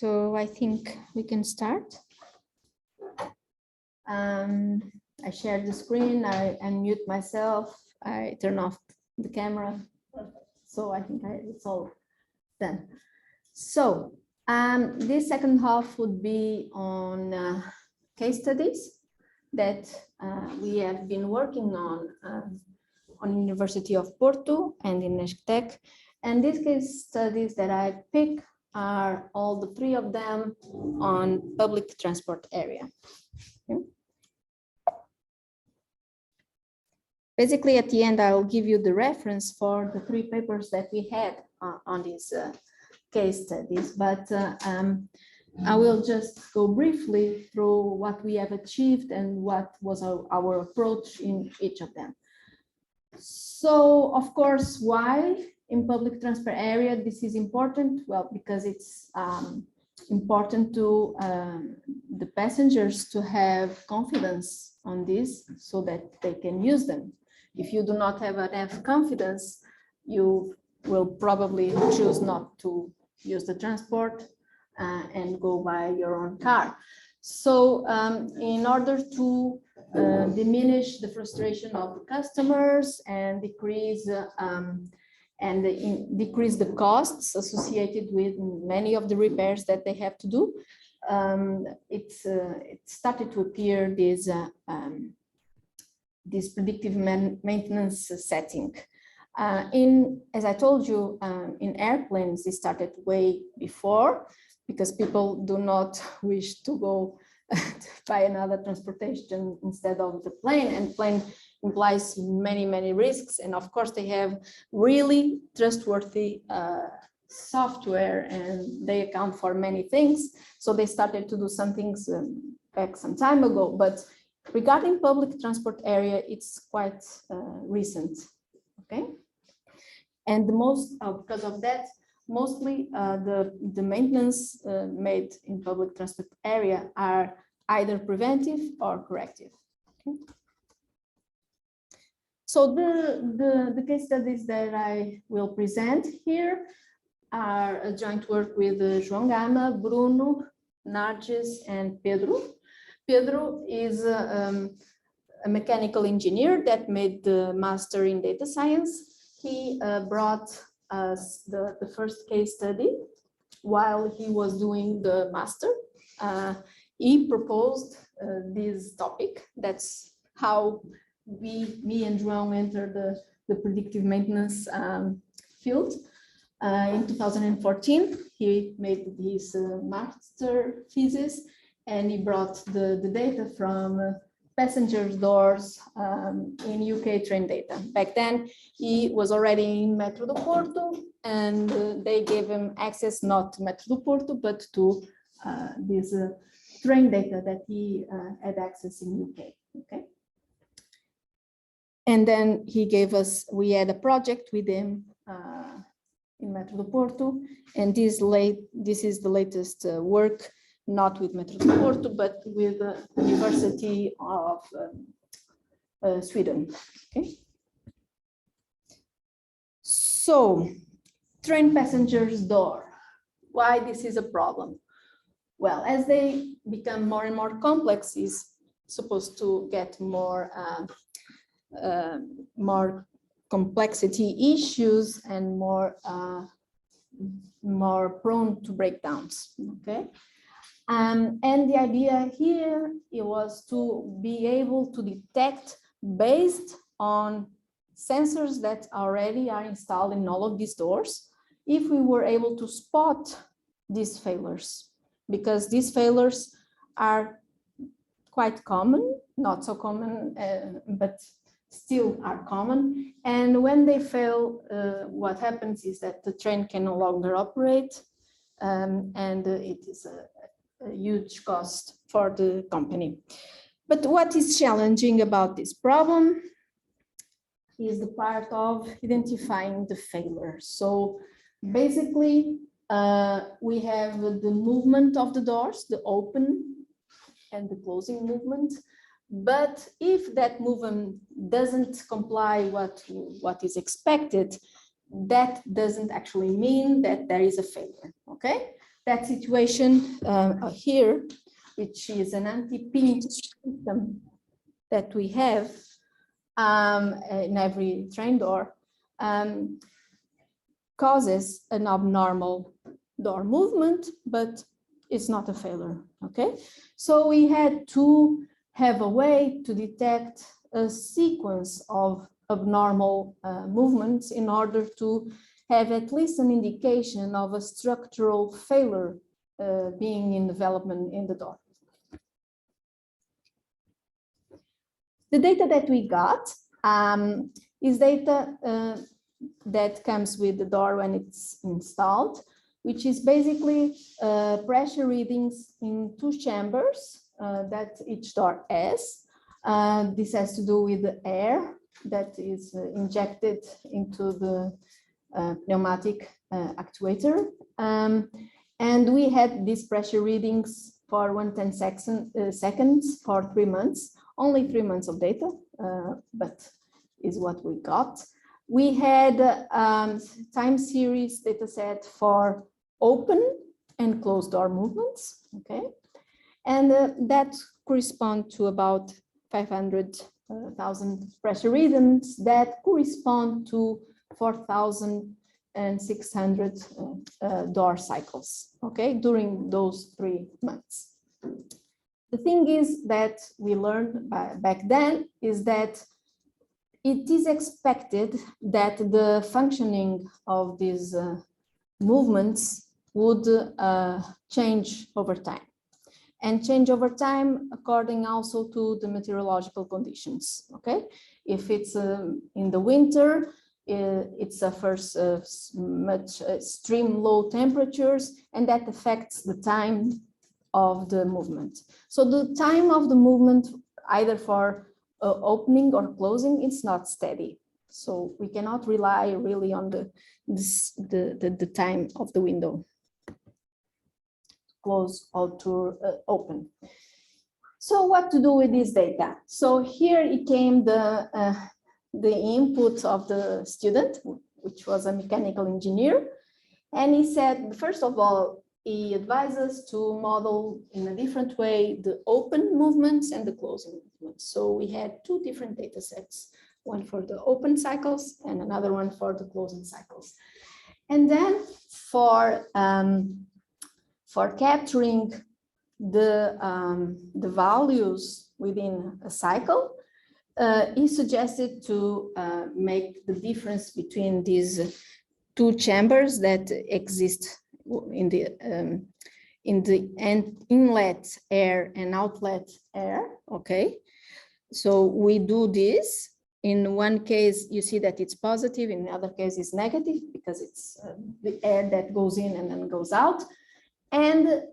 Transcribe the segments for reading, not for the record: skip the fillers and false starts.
So I think we can start. I share the screen, I unmute myself, I turn off the camera. So I think it's all done. So this second half would be on case studies that we have been working on University of Porto and INESCTEC. And these case studies that I pick are all the three of them on public transport area. Okay. Basically, at the end, I will give you the reference for the three papers that we had on these case studies, but I will just go briefly through what we have achieved and what was our approach in each of them. So, of course, why in public transport area this is important? Well, because it's important to the passengers to have confidence on this so that they can use them. If you do not have enough confidence, you will probably choose not to use the transport and go by your own car. So in order to diminish the frustration of the customers and decrease the costs associated with many of the repairs that they have to do, it started to appear this predictive maintenance setting. As I told you, in airplanes, it started way before, because people do not wish to go by another transportation instead of the plane, and plane implies many risks, and of course they have really trustworthy software and they account for many things, so they started to do some things back some time ago. But regarding public transport area, it's quite recent, okay? And the most, because of that, mostly the maintenance made in public transport area are either preventive or corrective. Okay? So the case studies that I will present here are a joint work with João Gama, Bruno, Narges, and Pedro. Pedro is a mechanical engineer that made the master in data science. He brought us the first case study while he was doing the master. He proposed this topic. That's how me and João entered the predictive maintenance field. In 2014, he made his master thesis, and he brought the data from passengers' doors in UK train data. Back then, he was already in Metro do Porto, and they gave him access not to Metro do Porto, but to this train data that he had access in UK. Okay. And then he gave us, we had a project with him in Metro do Porto, and this is the latest work, not with Metro do Porto, but with the University of Sweden. Okay. So, train passengers' door. Why this is a problem? Well, as they become more and more complex, is supposed to get more complexity issues and more prone to breakdowns. Okay. And the idea here, it was to be able to detect based on sensors that already are installed in all of these doors, if we were able to spot these failures, because these failures are quite common, not so common, but still are common. And when they fail, what happens is that the train can no longer operate, and it is a huge cost for the company. But what is challenging about this problem is the part of identifying the failure. So basically, we have the movement of the doors, the open and the closing movement. But if that movement doesn't comply what is expected, that doesn't actually mean that there is a failure, okay? that situation here, which is an anti-pinch system that we have in every train door, causes an abnormal door movement, but it's not a failure, okay? So we had to have a way to detect a sequence of abnormal movements in order to have at least an indication of a structural failure being in development in the door. The data that we got is data that comes with the door when it's installed, which is basically pressure readings in 2 chambers that each door has. This has to do with the air that is injected into the pneumatic actuator. And we had these pressure readings for 110 seconds for 3 months, only 3 months of data, but is what we got. We had time series data set for open and closed door movements, okay? And that correspond to about 500,000 pressure readings that correspond to 4,600 door cycles, okay, during those 3 months. The thing is that we learned back then is that it is expected that the functioning of these movements would change over time. And change over time according also to the meteorological conditions, okay? If it's in the winter, it suffers much extreme low temperatures, and that affects the time of the movement. So the time of the movement, either for opening or closing, it's not steady. So we cannot rely really on the time of the window, close or to open. So what to do with this data? So here it came the input of the student, which was a mechanical engineer. And he said, first of all, he advised us to model in a different way the open movements and the closing movements. So we had 2 different data sets, one for the open cycles and another one for the closing cycles. And then for capturing the values within a cycle, he suggested to make the difference between these 2 chambers that exist in the inlet air and outlet air, okay? So we do this. In one case, you see that it's positive, in the other case it's negative because it's the air that goes in and then goes out. And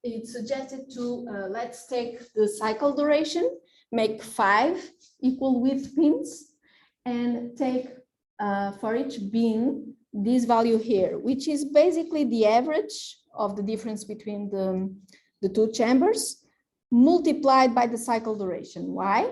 it suggested to, let's take the cycle duration, make 5 equal width pins, and take for each bin this value here, which is basically the average of the difference between the 2 chambers multiplied by the cycle duration. Why?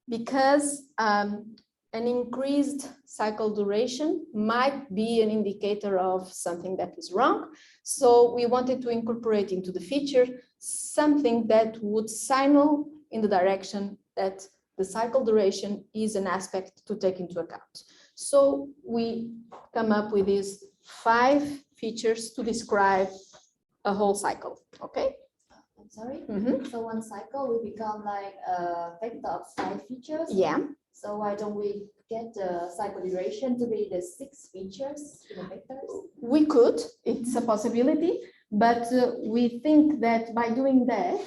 Because an increased cycle duration might be an indicator of something that is wrong. So we wanted to incorporate into the feature something that would signal in the direction that the cycle duration is an aspect to take into account. So we come up with these 5 features to describe a whole cycle, okay? I'm sorry. So one cycle will become like a vector of 5 features. Yeah. So why don't we get the cycle duration to be the 6 features in the vectors? We could, it's a possibility, but we think that by doing that,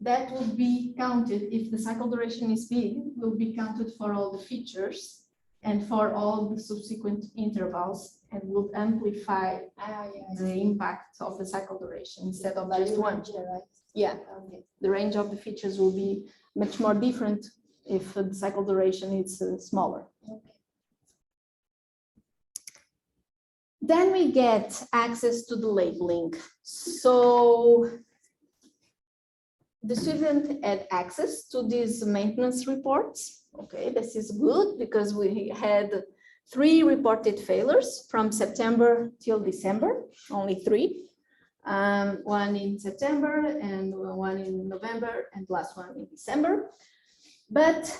that would be counted, if the cycle duration is big, will be counted for all the features and for all the subsequent intervals, and will amplify the impact of the cycle duration instead of just one. Right? Yeah, Okay. the range of the features will be much more different if the cycle duration is smaller. Okay. Then we get access to the labeling. So the student had access to these maintenance reports. Okay, this is good because we had 3 reported failures from September till December, only 3. One in September and one in November and last one in December. But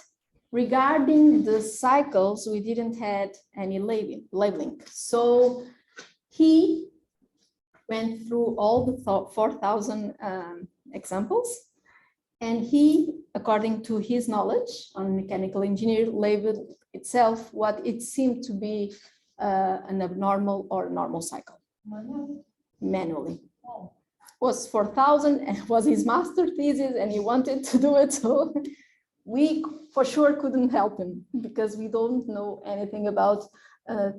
regarding the cycles, we didn't have any labeling. So he went through all the 4,000 examples, and he, according to his knowledge on mechanical engineering, labeled itself what it seemed to be an abnormal or normal cycle. Manually. Oh. Was 4,000 and was his master thesis, and he wanted to do it. So we for sure couldn't help him because we don't know anything about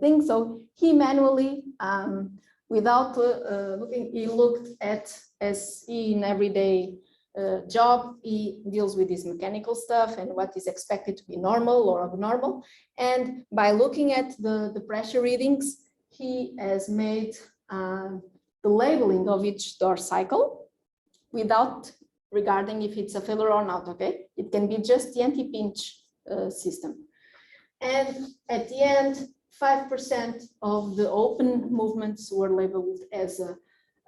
things. So he manually, without looking, he looked at, as in everyday job, he deals with this mechanical stuff and what is expected to be normal or abnormal. And by looking at the pressure readings, he has made the labeling of each door cycle without regarding if it's a failure or not, okay? It can be just the anti-pinch system. And at the end, 5% of the open movements were labeled as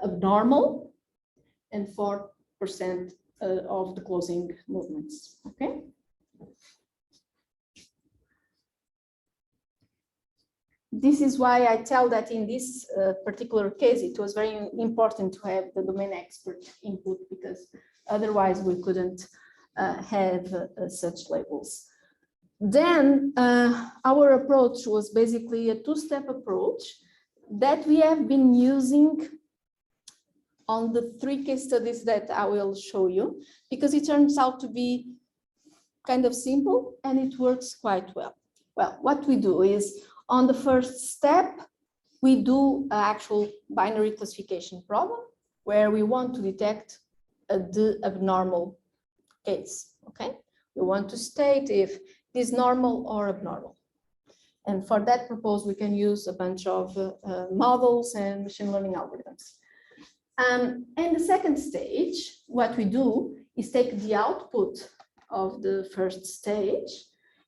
abnormal and 4% of the closing movements, okay? This is why I tell that in this particular case, it was very important to have the domain expert input, because otherwise we couldn't have such labels. Then our approach was basically a 2-step approach that we have been using on the 3 case studies that I will show you, because it turns out to be kind of simple and it works quite well. Well, what we do is, on the first step, we do an actual binary classification problem where we want to detect the abnormal case, okay? We want to state if it is normal or abnormal. And for that purpose, we can use a bunch of models and machine learning algorithms. And the second stage, what we do is take the output of the first stage,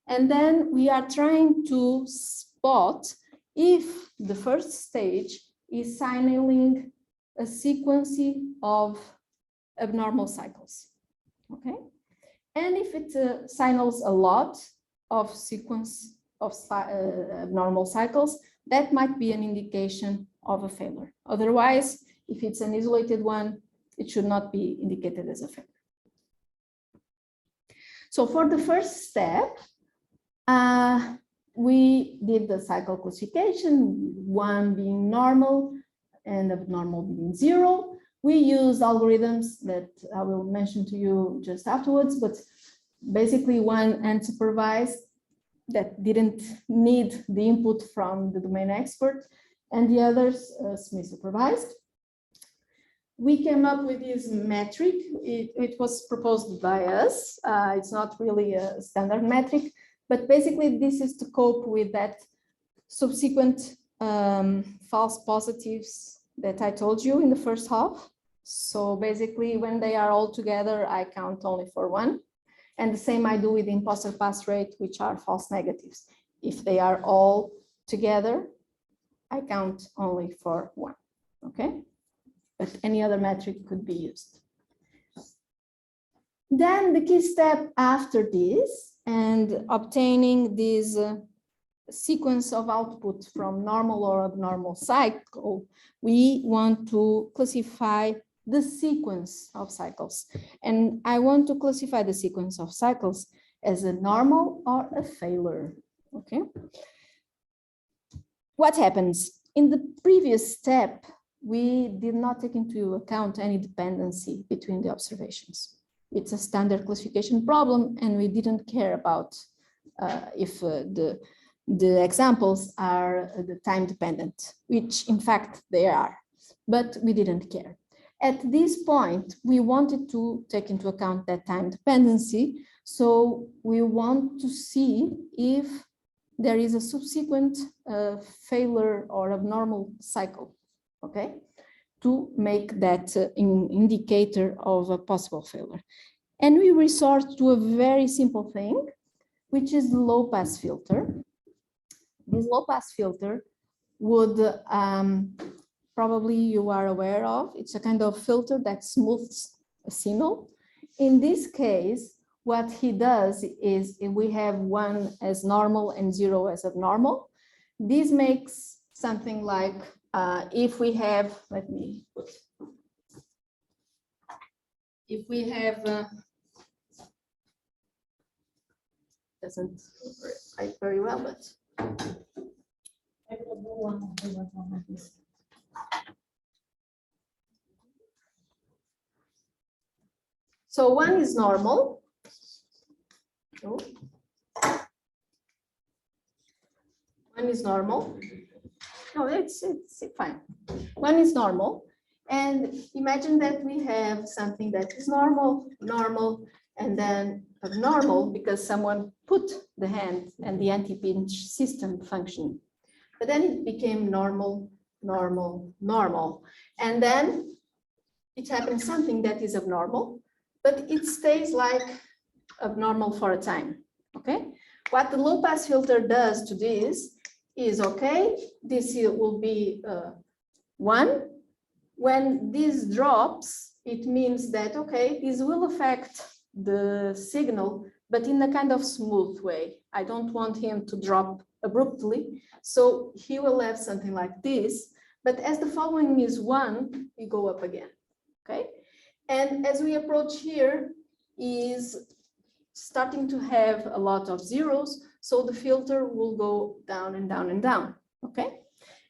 and then we are trying to spot if the first stage is signaling a sequence of abnormal cycles, okay? And if it signals a lot of sequence of abnormal cycles, that might be an indication of a failure. Otherwise, if it's an isolated one, it should not be indicated as a failure. So for the first step, we did the cycle classification, 1 being normal and abnormal being 0. We used algorithms that I will mention to you just afterwards, but basically one unsupervised that didn't need the input from the domain expert, and the others semi-supervised. We came up with this metric. It was proposed by us. It's not really a standard metric, but basically this is to cope with that subsequent false positives that I told you in the first half. So basically when they are all together, I count only for 1. And the same I do with the imposter pass rate, which are false negatives. If they are all together, I count only for 1, okay? But any other metric could be used. Then the key step after this and obtaining this sequence of output from normal or abnormal cycle, we want to classify the sequence of cycles. And I want to classify the sequence of cycles as a normal or a failure, okay? What happens? In the previous step, we did not take into account any dependency between the observations. It's a standard classification problem, and we didn't care about if the examples are the time dependent, which in fact they are, but we didn't care. At this point, we wanted to take into account that time dependency, so we want to see if there is a subsequent failure or abnormal cycle, okay, to make that indicator of a possible failure. And we resort to a very simple thing, which is the low pass filter. This low pass filter would probably you are aware of. It's a kind of filter that smooths a signal. In this case, what he does is if we have 1 as normal and 0 as abnormal, this makes something like if we have, let me put, if we have, doesn't write very well, but so 1 is normal. Oh. 1 is normal. No, it's fine. 1 is normal. And imagine that we have something that is normal, normal, and then abnormal because someone put the hand and the anti-pinch system function. But then it became normal, normal, normal. And then it happens something that is abnormal, but it stays like abnormal for a time, okay? What the low pass filter does to this is, okay, this will be 1. When this drops, it means that, okay, this will affect the signal, but in a kind of smooth way. I don't want him to drop abruptly, so he will have something like this, but as the following is 1, we go up again, okay? And as we approach here, is starting to have a lot of zeros, so the filter will go down and down and down, okay?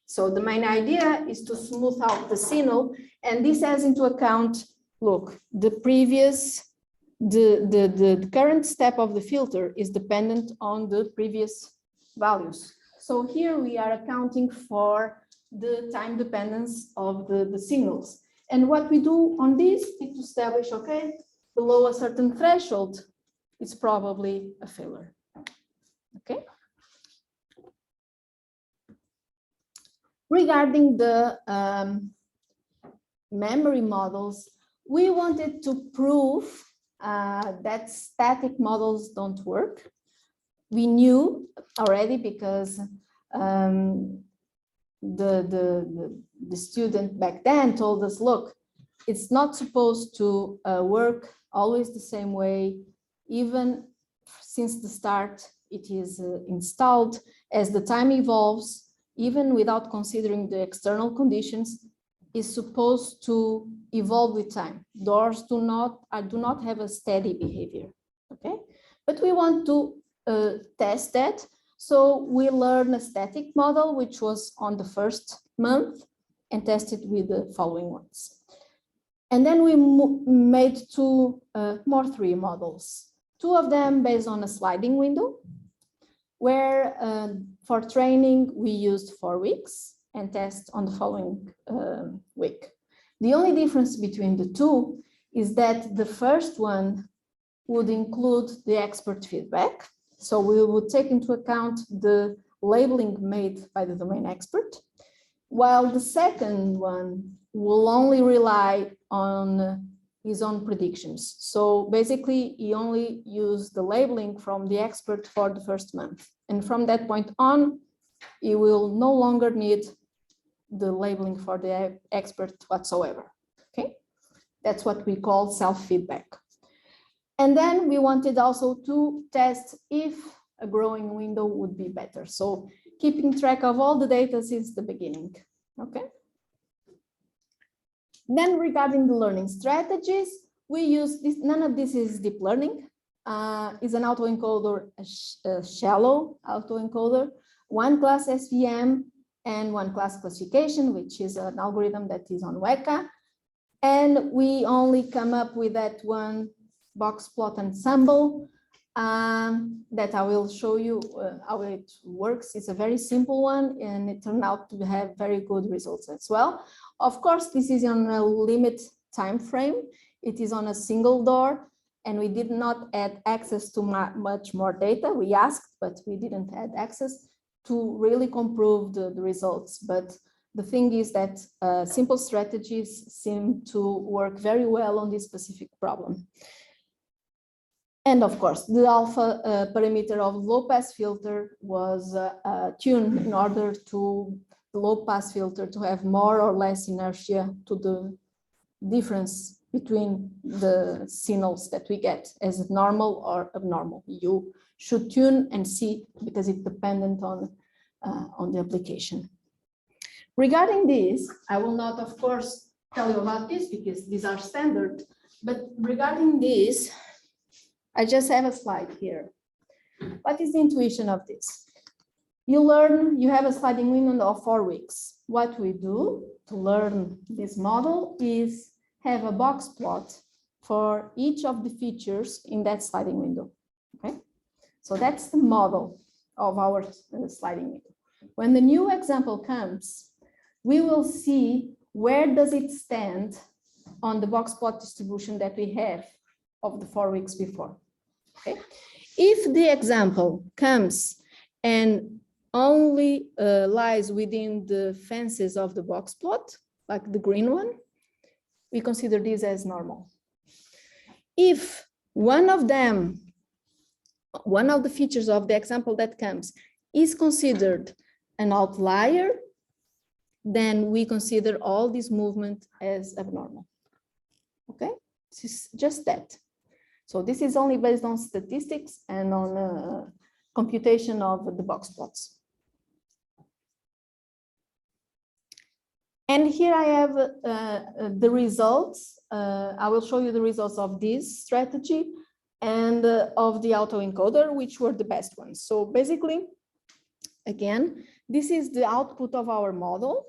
So the main idea is to smooth out the signal, and this has into account, look, the previous, the current step of the filter is dependent on the previous values. So here we are accounting for the time dependence of the signals. And what we do on this is to establish, okay, below a certain threshold, it's probably a failure, okay? Regarding the memory models, we wanted to prove that static models don't work. We knew already because the student back then told us, look, it's not supposed to work always the same way. Even since the start, it is installed. As the time evolves, even without considering the external conditions, is supposed to evolve with time. Doors do not have a steady behavior, okay? But we want to test that. So we learned a static model, which was on the first month, and tested with the following ones. And then we made 3 models. 2 of them based on a sliding window, where for training, we used 4 weeks and test on the following week. The only difference between the 2 is that the first one would include the expert feedback. So we would take into account the labeling made by the domain expert, while the second one will only rely on his own predictions. So basically, he only used the labeling from the expert for the first month. And from that point on, he will no longer need the labeling for the expert whatsoever, okay? That's what we call self-feedback. And then we wanted also to test if a growing window would be better. So keeping track of all the data since the beginning, okay? Then regarding the learning strategies, we use this, none of this is deep learning. Is an autoencoder, a shallow autoencoder, 1 class SVM and 1 class classification, which is an algorithm that is on Weka. And we only come up with that 1 box plot ensemble that I will show you how it works. It's a very simple one, and it turned out to have very good results as well. Of course, this is on a limit time frame. It is on a single door, and we did not add access to much more data. We asked, but we didn't add access to really improve the results. But the thing is that simple strategies seem to work very well on this specific problem. And of course, the alpha parameter of low pass filter was tuned in order to the low pass filter to have more or less inertia to the difference between the signals that we get as normal or abnormal. You should tune and see because it's dependent on the application. Regarding this, I will not, of course, tell you about this because these are standard, but regarding this, I just have a slide here. What is the intuition of this? You learn, you have a sliding window of 4 weeks. What we do to learn this model is have a box plot for each of the features in that sliding window, okay? So that's the model of our sliding window. When the new example comes, we will see where does it stand on the box plot distribution that we have of the 4 weeks before, okay? If the example comes and only lies within the fences of the box plot, like the green one, we consider this as normal. If one of the features of the example that comes is considered an outlier, then we consider all this movement as abnormal. Okay, this is just that. So this is only based on statistics and on computation of the box plots. And here I have the results. I will show you the results of this strategy and of the autoencoder, which were the best ones. So basically, again, this is the output of our model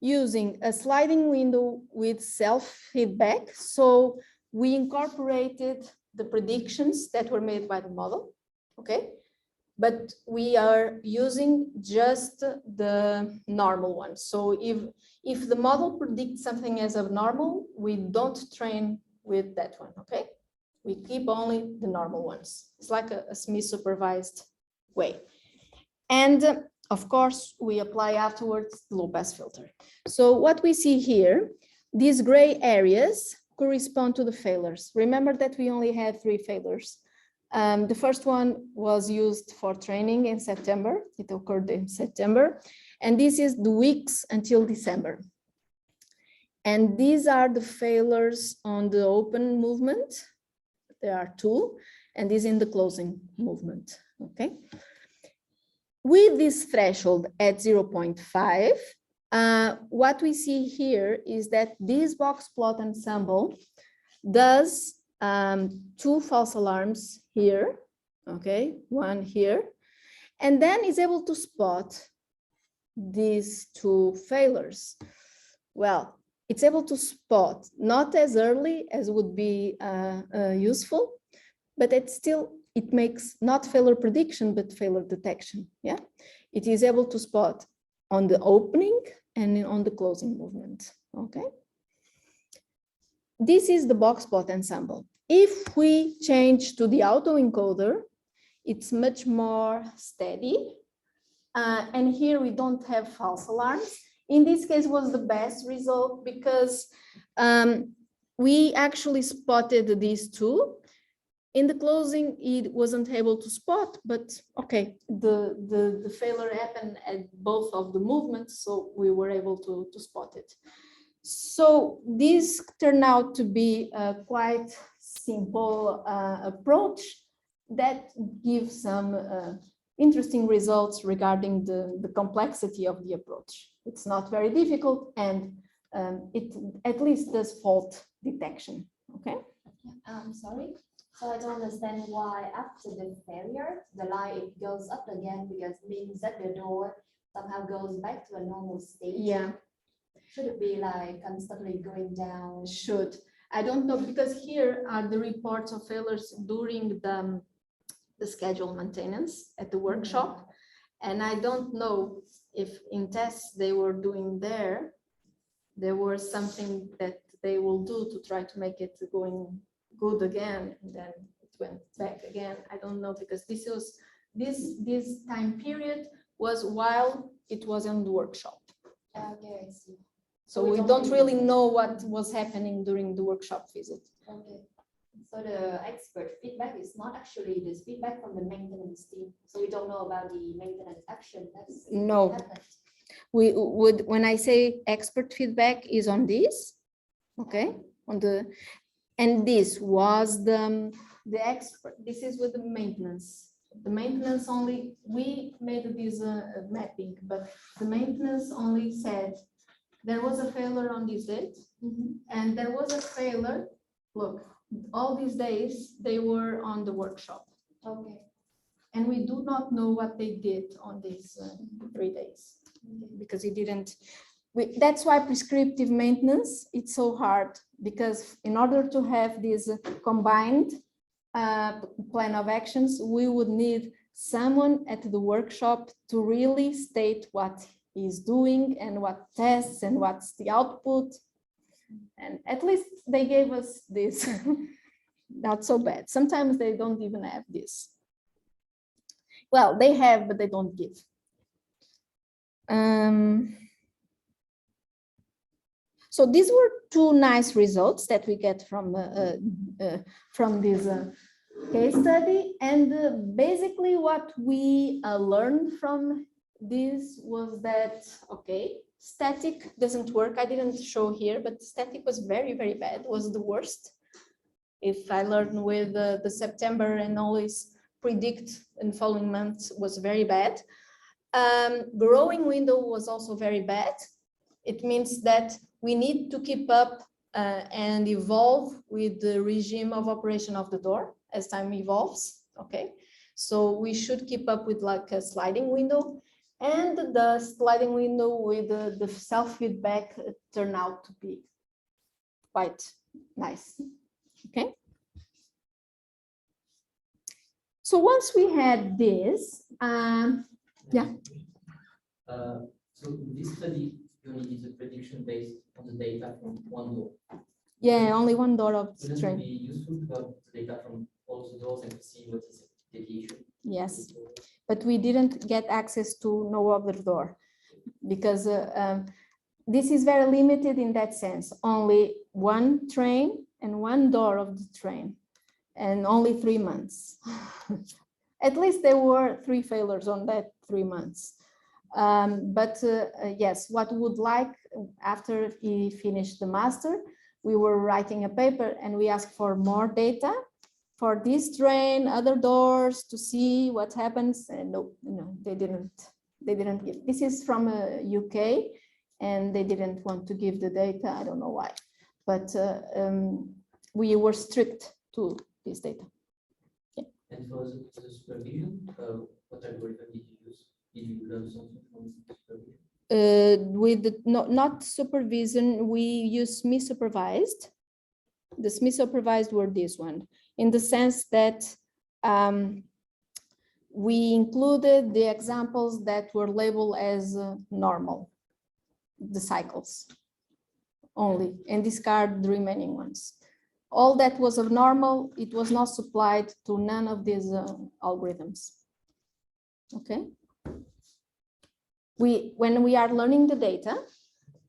using a sliding window with self-feedback. So we incorporated the predictions that were made by the model, okay? But we are using just the normal one. So if the model predicts something as abnormal, we don't train with that one, okay? We keep only the normal ones. It's like a semi-supervised way. And of course, we apply afterwards the low pass filter. So what we see here, these gray areas correspond to the failures. Remember that we only had 3 failures. The first one was used for training in September. It occurred in September. And this is the weeks until December. And these are the failures on the open movement. There are 2, and this in the closing movement, okay? With this threshold at 0.5, what we see here is that this box plot ensemble does 2 false alarms here, okay, 1 here, and then is able to spot these 2 failures. Well, it's able to spot not as early as would be useful, but it makes not failure prediction, but failure detection, yeah? It is able to spot on the opening and on the closing movement, okay? This is the box plot ensemble. If we change to the autoencoder, it's much more steady. And here we don't have false alarms. In this case was the best result because we actually spotted these 2. In the closing, it wasn't able to spot, but okay, the failure happened at both of the movements, so we were able to spot it. So this turned out to be a quite simple approach that gives some interesting results regarding the complexity of the approach. It's not very difficult, and it at least does fault detection, okay? Sorry. So I don't understand why after the failure, the line it goes up again, because it means that the door somehow goes back to a normal state. Yeah. Should it be like constantly going down? Should. I don't know, because here are the reports of failures during the scheduled maintenance at the workshop. And I don't know if in tests they were doing there was something that they will do to try to make it going good again, and then it went back again. I don't know, because this time period was while it was in the workshop. Okay, I see. So we don't really know what was happening during the workshop visit. Okay. So the expert feedback is not actually this feedback from the maintenance team. So we don't know about the maintenance action that's No. happened. We would, when I say expert feedback is on this, okay, on the, and this was the expert, this is with the maintenance. The maintenance only, we made this mapping, but the maintenance only said there was a failure on this date, and there was a failure, look, all these days they were on the workshop. Okay. And we do not know what they did on these 3 days, because it didn't, that's why prescriptive maintenance, it's so hard, because in order to have this combined plan of actions, we would need someone at the workshop to really state what he's doing and what tests and what's the output. And at least they gave us this, not so bad. Sometimes they don't even have this. Well, they have, but they don't give. So these were 2 nice results that we get from this case study. And basically what we learned from this was that, okay, static doesn't work. I didn't show here, but static was very, very bad, was the worst. If I learned with the September and always predict in following months was very bad. Growing window was also very bad. It means that we need to keep up and evolve with the regime of operation of the door as time evolves, okay? So we should keep up with like a sliding window, and the sliding window with the self-feedback turned out to be quite nice, okay? So once we had this, yeah. So in this study, you only did the prediction based on the data from one door. Yeah, only one door of the Wouldn't it train. be useful to have the data from all the doors and to see what is the deviation? Yes, but we didn't get access to no other door, because this is very limited in that sense. Only one train and one door of the train, and only 3 months. At least there were 3 failures on that 3 months. Yes, what we would like, after he finished the master, we were writing a paper and we asked for more data for this train, other doors, to see what happens. And no, they didn't give. This is from UK, and they didn't want to give the data. I don't know why, but we were strict to this data. Yeah. And for the supervision, what algorithm did you use? Did you learn something from supervision? With the, not supervision, we use semi-supervised. The semi-supervised were this one, in the sense that we included the examples that were labeled as normal, the cycles only, and discard the remaining ones. All that was abnormal, it was not supplied to none of these algorithms. Okay. When we are learning the data,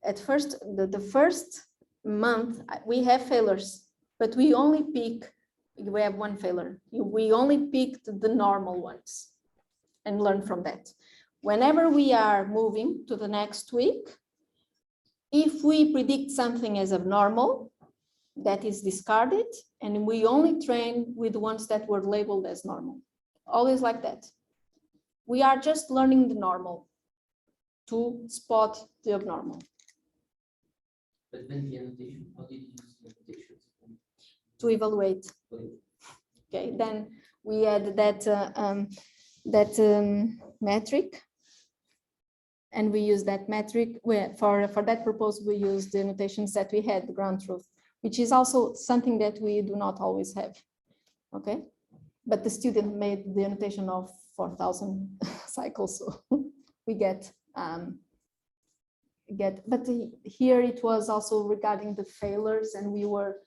at first, the first month, we have failures, but we only pick, we have one failure. We only picked the normal ones and learn from that. Whenever we are moving to the next week, if we predict something as abnormal, that is discarded, and we only train with the ones that were labeled as normal. Always like that. We are just learning the normal to spot the abnormal. But then the annotation, how did you use the annotations? To evaluate. Okay, then we add that metric, and we use that metric for that purpose. We use the annotations that we had, the ground truth, which is also something that we do not always have. Okay, but the student made the annotation of 4,000 cycles, so we get. But here it was also regarding the failures, and we were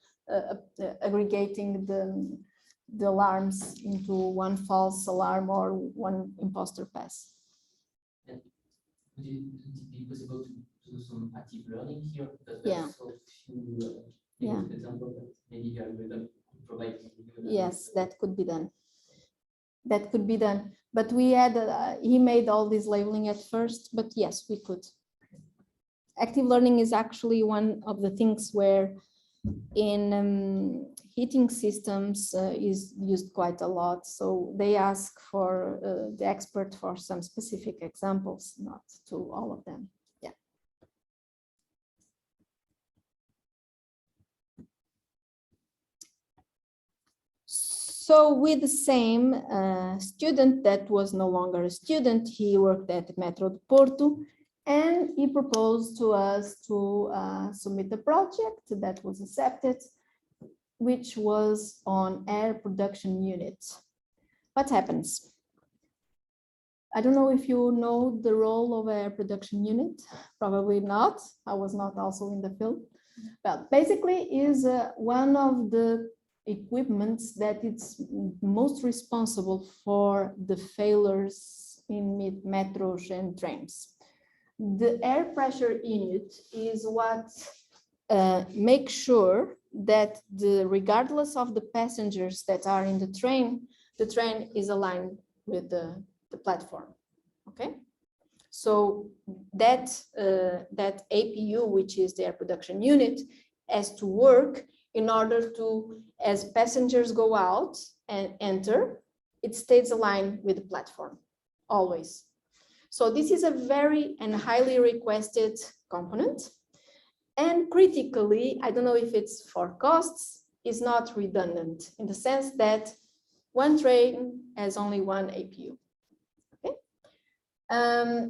aggregating the alarms into one false alarm or one imposter pass. And would it be possible to do some active learning here? Because yeah. so few yeah. example that maybe the algorithm provide. Yes, that could be done. That could be done. But we had, he made all this labeling at first, but yes, we could. Active learning is actually one of the things where in heating systems is used quite a lot. So they ask for the expert for some specific examples, not to all of them. Yeah. So with the same student that was no longer a student, he worked at Metro de Porto, and he proposed to us to submit a project that was accepted, which was on air production unit. What happens? I don't know if you know the role of air production unit, probably not. I was not also in the field. But basically is one of the equipments that it's most responsible for the failures in metros and trains. The air pressure unit is what makes sure that regardless of the passengers that are in the train is aligned with the platform. Okay, so that APU, which is the air production unit, has to work in order to, as passengers go out and enter, it stays aligned with the platform always. So this is a very and highly requested component. And critically, I don't know if it's for costs, is not redundant in the sense that one train has only one APU. Okay.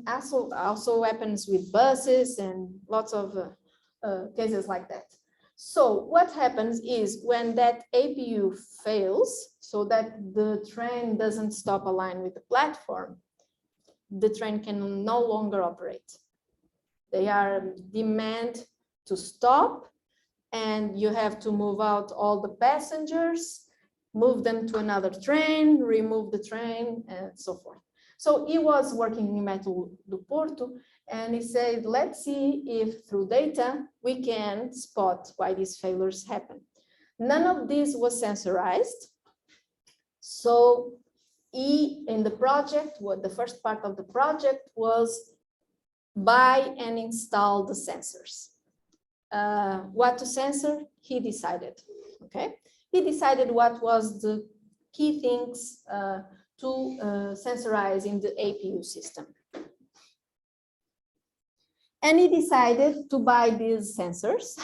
Also happens with buses and lots of cases like that. So what happens is when that APU fails, so that the train doesn't stop aligned with the platform, the train can no longer operate. They are demand to stop, and you have to move out all the passengers, move them to another train, remove the train, and so forth. So he was working in Metro do Porto, and he said, let's see if through data we can spot why these failures happen. None of this was sensorized. So in the project, what the first part of the project was buy and install the sensors. What to sensor, he decided, okay? He decided what was the key things to sensorize in the APU system. And he decided to buy these sensors,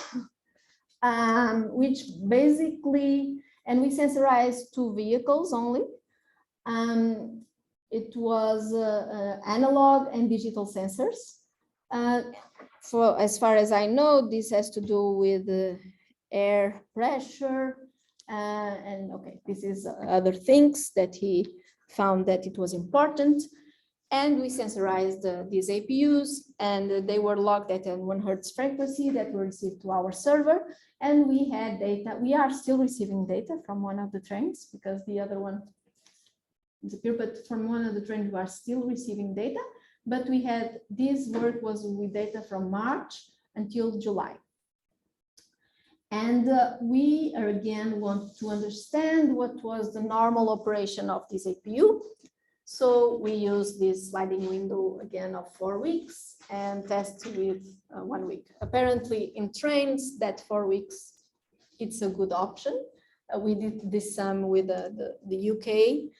which basically, and we sensorized 2 vehicles only. It was analog and digital sensors. As far as I know, this has to do with air pressure, and okay, this is other things that he found that it was important. And we sensorized these APUs, and they were logged at a 1 Hertz frequency that were received to our server. And we had data. We are still receiving data from one of the trains because the other one disappeared, but from one of the trains we are still receiving data. But we had, this work was with data from March until July. And we again want to understand what was the normal operation of this APU. So we use this sliding window again of 4 weeks and test with 1 week. Apparently in trains, that 4 weeks, it's a good option. We did this with the UK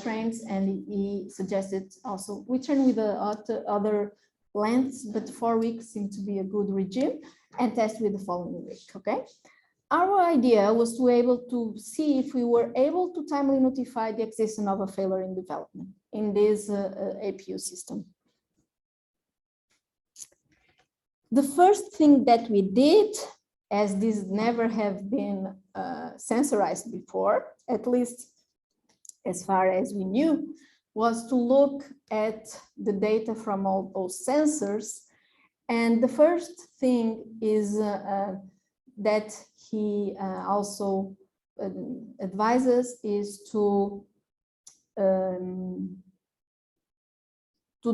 trains, and he suggested also, we train with the other lengths, but 4 weeks seemed to be a good regime, and test with the following week, okay? Our idea was to be able to see if we were able to timely notify the existence of a failure in development in this APU system. The first thing that we did, as this never have been sensorized before, at least as far as we knew, was to look at the data from all those sensors. And the first thing is that he also advises is to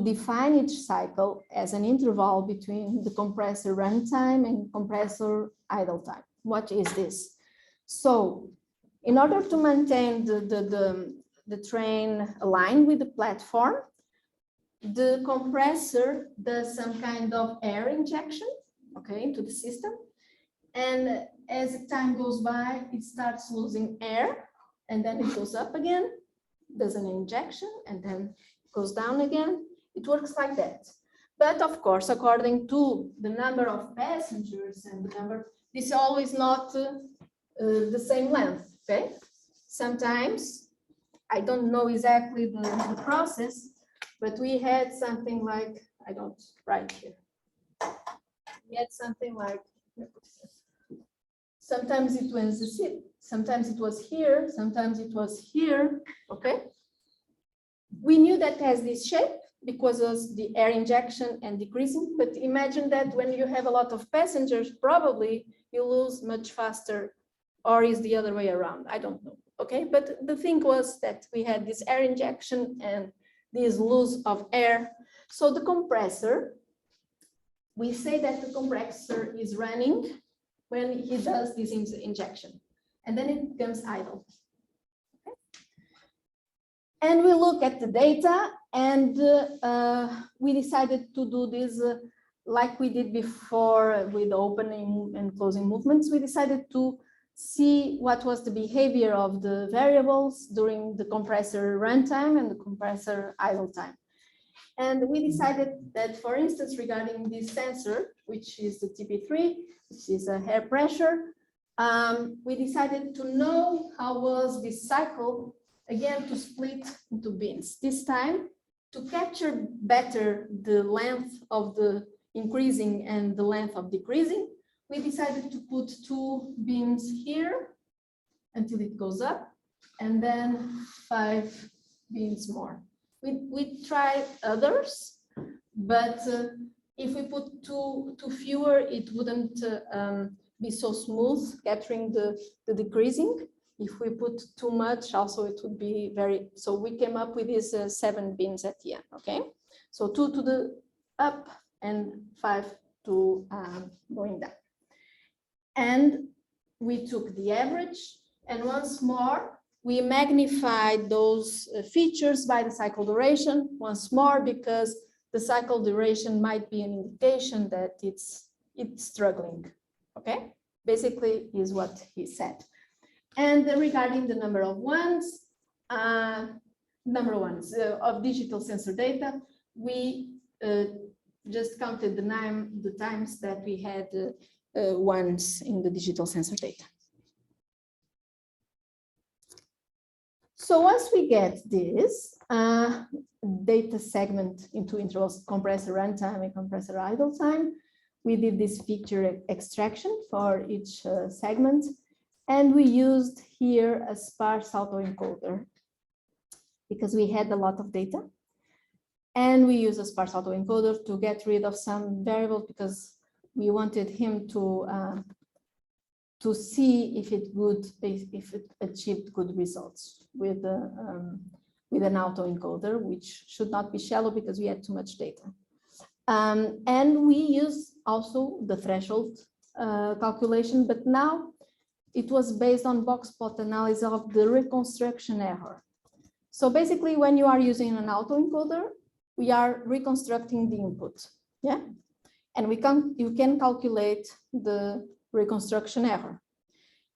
define each cycle as an interval between the compressor runtime and compressor idle time. What is this? So In order to maintain the train aligned with the platform, the compressor does some kind of air injection, okay, into the system. And as time goes by, it starts losing air, and then it goes up again, does an injection, and then it goes down again. It works like that. But of course, according to the number of passengers and the number, this is always not the same length, okay? Sometimes, I don't know exactly the process, but we had something like, I don't write here. We had something like, sometimes it was sometimes it was here, sometimes it was here, okay? We knew that has this shape because of the air injection and decreasing, but imagine that when you have a lot of passengers, probably you lose much faster, or is the other way around, I don't know, okay? But the thing was that we had this air injection and this loss of air. So the compressor, we say that the compressor is running when he does this injection, and then it becomes idle. Okay? And we look at the data, and we decided to do this like we did before with opening and closing movements. We decided to see what was the behavior of the variables during the compressor runtime and the compressor idle time. And we decided that, for instance, regarding this sensor, which is the TP3, which is a air pressure, we decided to know how was this cycle, again, to split into bins. This time, to capture better the length of the increasing and the length of decreasing, we decided to put 2 bins here until it goes up, and then 5 bins more. We tried others, but if we put too fewer, it wouldn't be so smooth capturing the decreasing. If we put too much, also it would be very, so we came up with these 7 bins at the end, okay? So 2 to the up and 5 to going down. And we took the average, and once more, we magnified those features by the cycle duration once more, because the cycle duration might be an indication that it's struggling, okay? Basically is what he said. And regarding the number of ones, of digital sensor data, we just counted the times that we had ones in the digital sensor data. So once we get this data segment into intervals, compressor runtime and compressor idle time, we did this feature extraction for each segment, and we used here a sparse autoencoder because we had a lot of data, and we used a sparse autoencoder to get rid of some variables because we wanted him to see if it achieved good results with an autoencoder, which should not be shallow because we had too much data. And we use also the threshold calculation, but now it was based on box plot analysis of the reconstruction error. So basically, when you are using an autoencoder, we are reconstructing the input, yeah? And you can calculate the reconstruction error.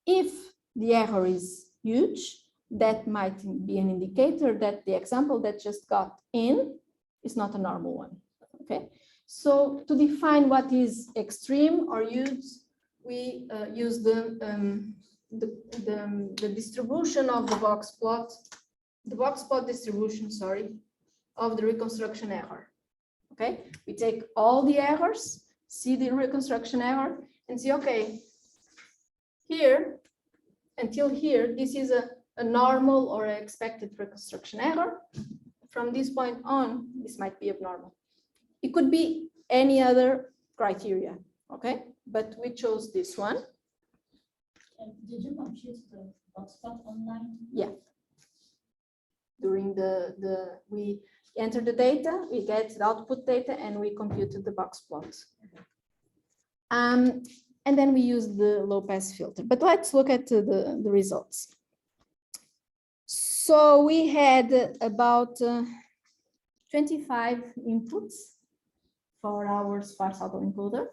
If the error is huge, that might be an indicator that the example that just got in is not a normal one, okay? So to define what is extreme or huge, we use the distribution of the box plot distribution, sorry, of the reconstruction error, okay? We take all the errors, see the reconstruction error, and see, okay, here until here, this is a normal or expected reconstruction error. From this point on, this might be abnormal. It could be any other criteria, okay? But we chose this one. Did you compute the box plot online? Yeah. During we enter the data, we get the output data, and we computed the box plots. And then we use the low pass filter. But let's look at the results. So we had about 25 inputs for our sparse autoencoder,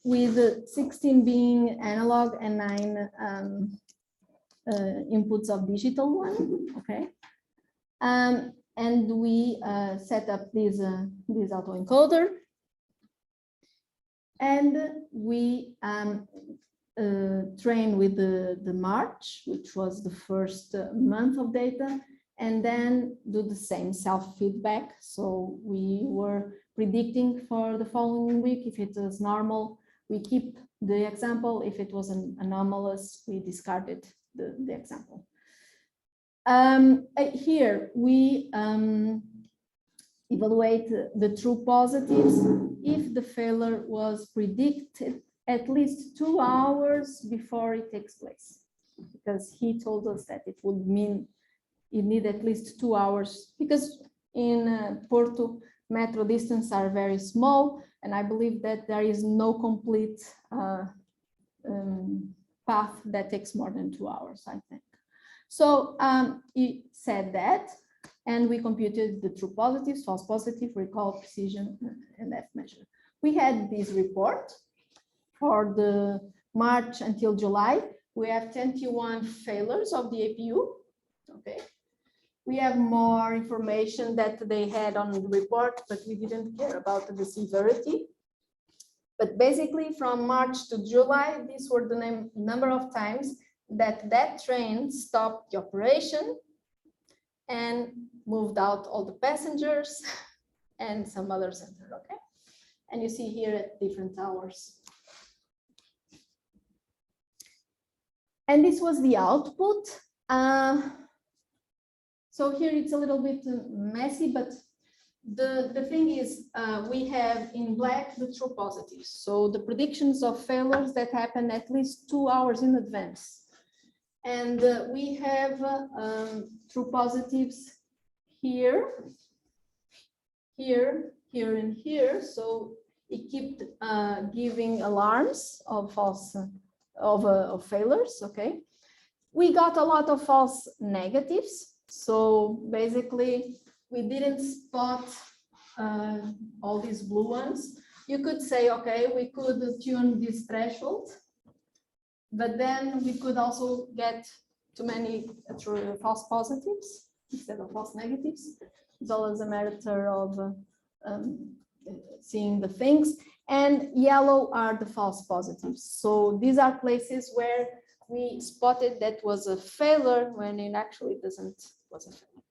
with 16 being analog and 9 inputs of digital one. Okay, and we set up this autoencoder, and we train with the March, which was the first month of data, and then do the same self-feedback. So we were predicting for the following week. If it was normal, we keep the example. If it was anomalous, we discarded the example. Here we evaluate the true positives if the failure was predicted at least 2 hours before it takes place, because he told us that it would mean you need at least 2 hours, because in Porto, metro distances are very small, and I believe that there is no complete path that takes more than 2 hours, I think. So he said that, and we computed the true positives, false positive, recall, precision, and F measure. We had this report for the March until July. We have 21 failures of the APU. Okay. We have more information that they had on the report, but we didn't care about the severity. But basically from March to July, these were the number of times that train stopped the operation and moved out all the passengers and some other center, okay? And you see here at different hours. And this was the output. So here it's a little bit messy, but the thing is, we have in black the true positives. So the predictions of failures that happen at least 2 hours in advance. And we have true positives here, here, here, and here. So it kept giving alarms of false of failures. Okay, we got a lot of false negatives. So basically, we didn't spot all these blue ones. You could say, okay, we could tune this threshold, but then we could also get too many false positives instead of false negatives. It's always a matter of seeing the things. And yellow are the false positives. So these are places where we spotted that was a failure when it actually was a failure.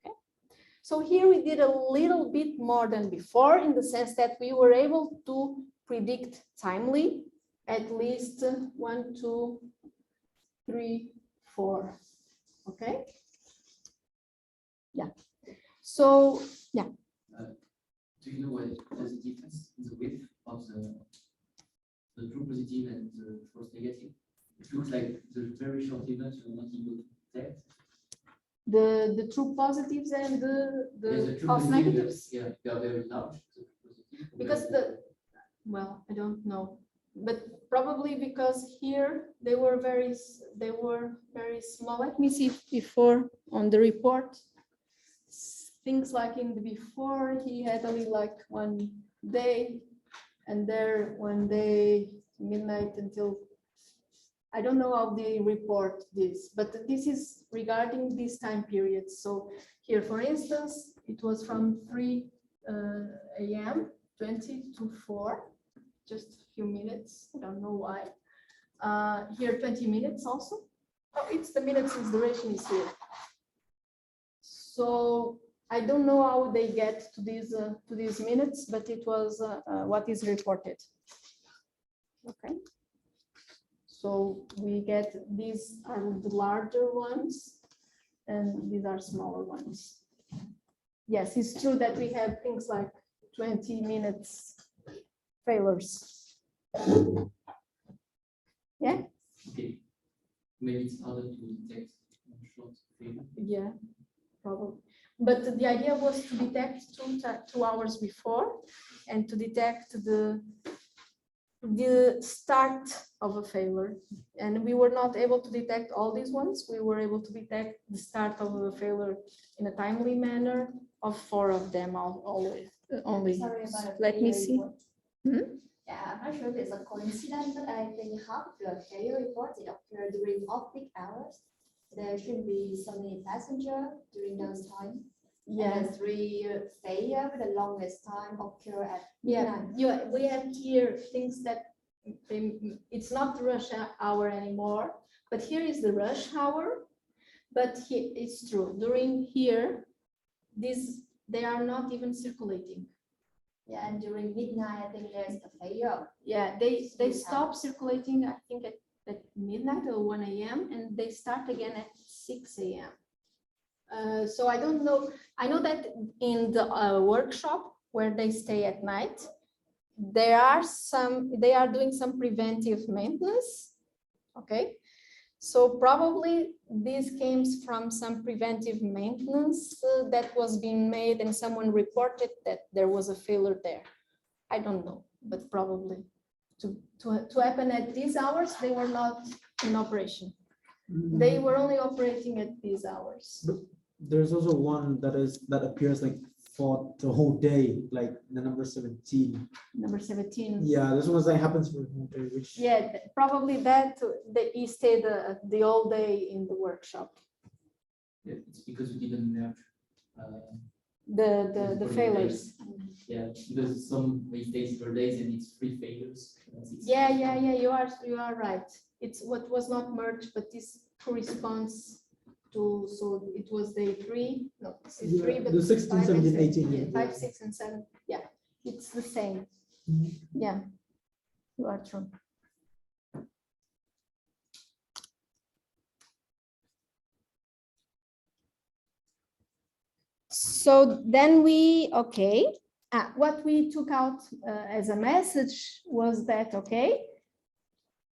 Okay. So here we did a little bit more than before, in the sense that we were able to predict timely at least 1, 2, 3, 4. Okay. Yeah. So yeah. Do you know what is the difference in the width of the true positive and the false negative? It looks like the very short events you're not able to detect. The true positives and the false negatives. Yeah, they are very large. Because well, I don't know, but probably because here they were very small. Let me see if before on the report, things like in the before he had only like 1 day, and there 1 day midnight until, I don't know how they report this, but this is regarding this time period. So here, for instance, it was from 3 a.m. 20 to 4, just a few minutes. I don't know why. Here, 20 minutes also. Oh, it's the minutes, its duration is here. So I don't know how they get to these minutes, but it was what is reported. Okay. So we get, these are the larger ones, and these are smaller ones. Yes, it's true that we have things like 20 minutes failures. Yeah? Okay. Maybe it's harder to detect short failure. Yeah, probably. But the idea was to detect 2 hours before, and to detect the the start of a failure. And we were not able to detect all these ones. We were able to detect the start of a failure in a timely manner of 4 of them only. Sorry about the Let me failure see. report. Yeah, I'm not sure if it's a coincidence, but I think half the failure reports it occur during off-peak hours. There shouldn't be so many passengers during those times. Yeah. And the 3 failure with the longest time occur at Yeah, midnight. we have here things that it's not rush hour anymore, but here is the rush hour. But it's true, during here, they are not even circulating. Yeah, and during midnight, I think there's a failure. Yeah, they stop circulating, I think at midnight or 1 a.m. and they start again at 6 a.m. So I don't know. I know that in the workshop where they stay at night, they are doing some preventive maintenance. Okay, so probably this came from some preventive maintenance that was being made and someone reported that there was a failure there. I don't know, but probably to happen at these hours, they were not in operation. They were only operating at these hours. But there's also one that appears like for the whole day, like the number 17. Number 17. Yeah, this one like happens for the whole day, which Yeah, probably that he stayed the whole day in the workshop. Yeah, it's because we didn't merge. The failures. Yeah, because some we stays per days and it's 3 failures. Yeah, you are right. It's what was not merged, but this corresponds to, so it was day 3. No, it's day 3, but the 16, 5 and 17, 7, 18. yeah, 5, 6, and 7. Yeah, it's the same. Yeah, you are true. So then what we took out as a message was that,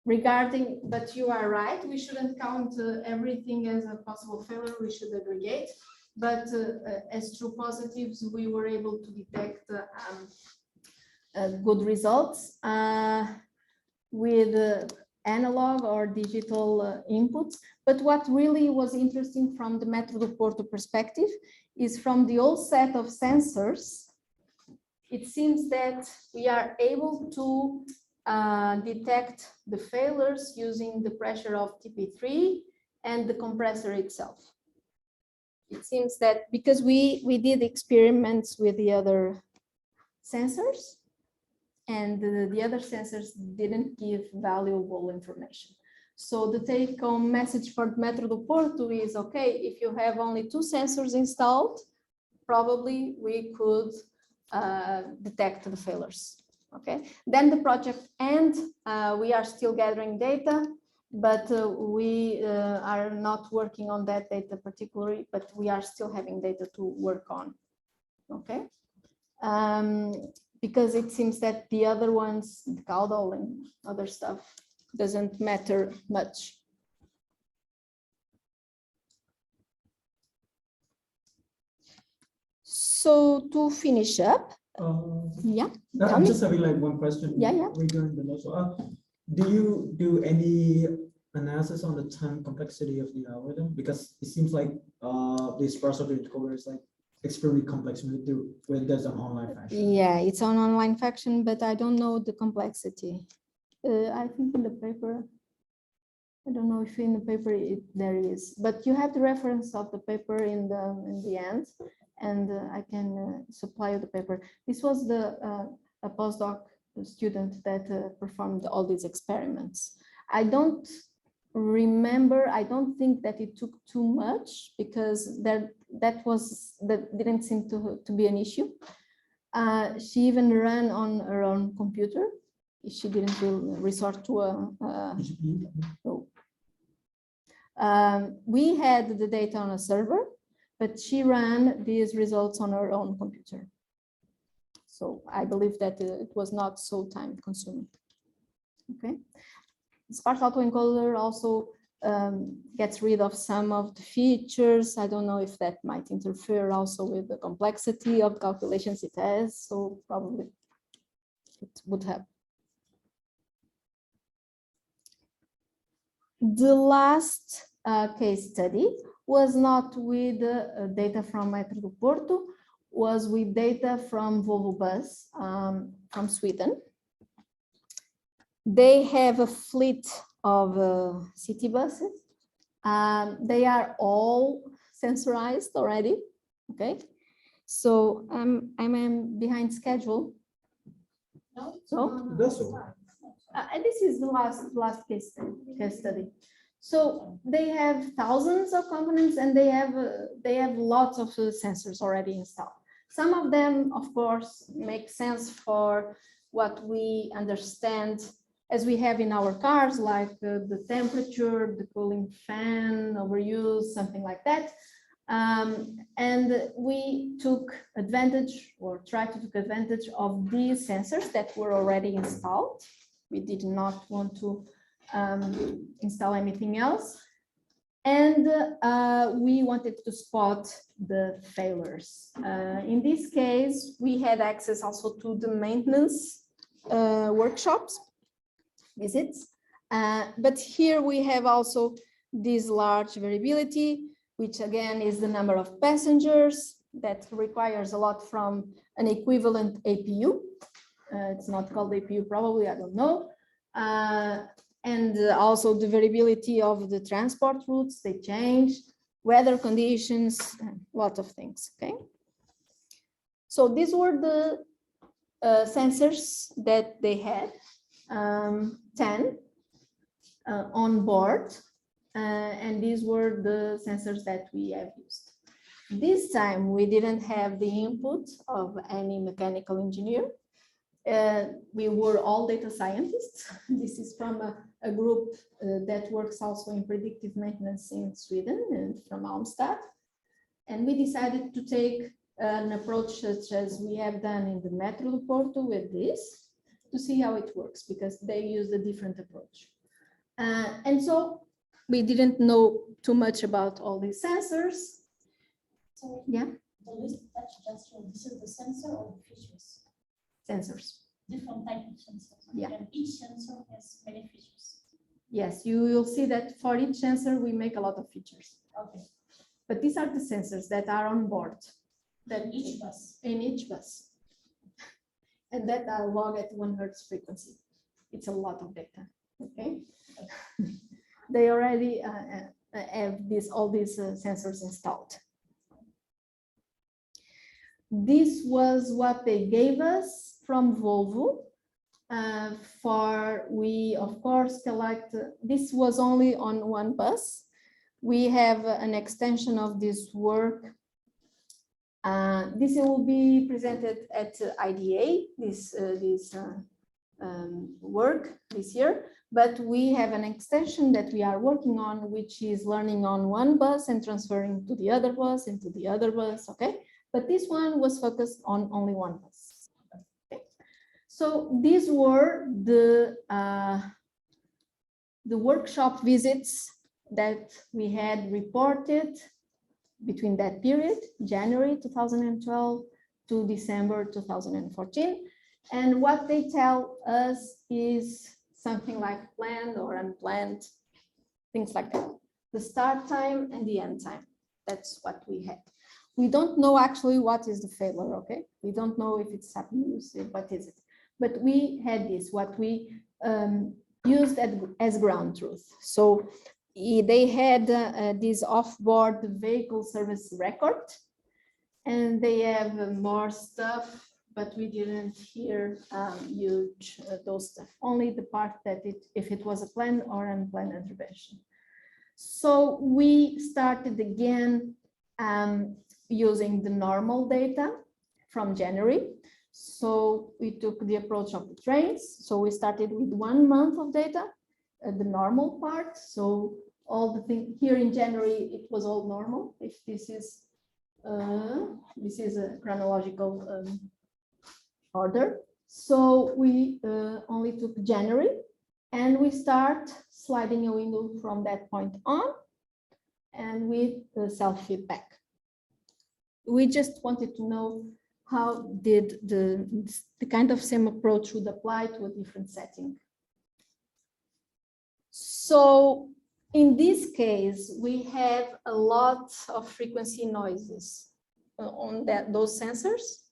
regarding, but you are right, we shouldn't count everything as a possible failure, we should aggregate. But as true positives, we were able to detect good results with analog or digital inputs. But what really was interesting from the Metro do Porto perspective is from the whole set of sensors, it seems that we are able to detect the failures using the pressure of TP3 and the compressor itself. It seems that because we did experiments with the other sensors, and the other sensors didn't give valuable information. So the take-home message for Metro do Porto is, if you have only 2 sensors installed, probably we could detect the failures. Then the project ends. We are still gathering data, but we are not working on that data particularly, but we are still having data to work on. Because it seems that the other ones, the caudal and other stuff, doesn't matter much. So to finish up, yeah. I'm just having like one question. Yeah. Regarding the notes. Do you do any analysis on the time complexity of the algorithm? Because it seems like this parser encoder is like extremely complex when there's an online fashion. Yeah, it's an online fashion, but I don't know the complexity. I think in the paper, I don't know if in the paper there is, but you have the reference of the paper in the end, and I can supply you the paper. This was a postdoc student that performed all these experiments. I don't remember, I don't think that it took too much because that didn't seem to be an issue. She even ran on her own computer. She didn't resort to no. We had the data on a server, but she ran these results on her own computer. So I believe that it was not so time consuming. Sparse autoencoder also gets rid of some of the features. I don't know if that might interfere also with the complexity of calculations it has. So probably it would have. The last case study was not with data from Metro do Porto, was with data from Volvo Bus from Sweden. They have a fleet of city buses. They are all sensorized already, okay? So I'm behind schedule. No? So That's all. and this is the last case study. So they have thousands of components and they have lots of sensors already installed. Some of them, of course, make sense for what we understand as we have in our cars, like the temperature, the cooling fan, overuse, something like that. And we took advantage or tried to take advantage of these sensors that were already installed. We did not want to install anything else. And we wanted to spot the failures. In this case, we had access also to the maintenance workshops visits. But here we have also this large variability, which again is the number of passengers that requires a lot from an equivalent APU. It's not called APU probably, I don't know. And also the variability of the transport routes, they change, weather conditions, a lot of things, okay? So these were the sensors that they had, 10 on board, and these were the sensors that we have used. This time we didn't have the input of any mechanical engineer. We were all data scientists. This is from a group that works also in predictive maintenance in Sweden and from Almstad. And we decided to take an approach such as we have done in the Metro do Porto with this to see how it works, because they use a different approach. And so we didn't know too much about all these sensors. So Yeah, the list that you just showed, this is the sensor or the features? sensors. Different type of sensors. Yeah. And each sensor has many features. Yes, you will see that for each sensor, we make a lot of features. Okay. But these are the sensors that are on board. Then each bus. In each bus. And that are log at 1 Hertz frequency. It's a lot of data, okay? They already have all these sensors installed. This was what they gave us from Volvo. We, of course, collect, this was only on one bus. We have an extension of this work. This will be presented at IDA, this work this year, but we have an extension that we are working on, which is learning on one bus and transferring to the other bus and to the other bus, okay? But this one was focused on only one bus. Okay. So these were the workshop visits that we had reported between that period, January 2012 to December 2014. And what they tell us is something like planned or unplanned, things like that. The start time and the end time, that's what we had. We don't know actually what is the failure, okay? We don't know if it's happening, what is it? But we had this, what we used as ground truth. So they had this off-board vehicle service record, and they have more stuff, but we didn't hear huge those stuff, only the part that if it was a planned or unplanned intervention. So we started again using the normal data from January. So we took the approach of the trains. So we started with 1 month of data, the normal part. So all the things here in January, it was all normal. If this is a chronological order. So we only took January, and we start sliding a window from that point on, and with the self-feedback. We just wanted to know how did the kind of same approach would apply to a different setting. So In this case, we have a lot of frequency noises on those sensors.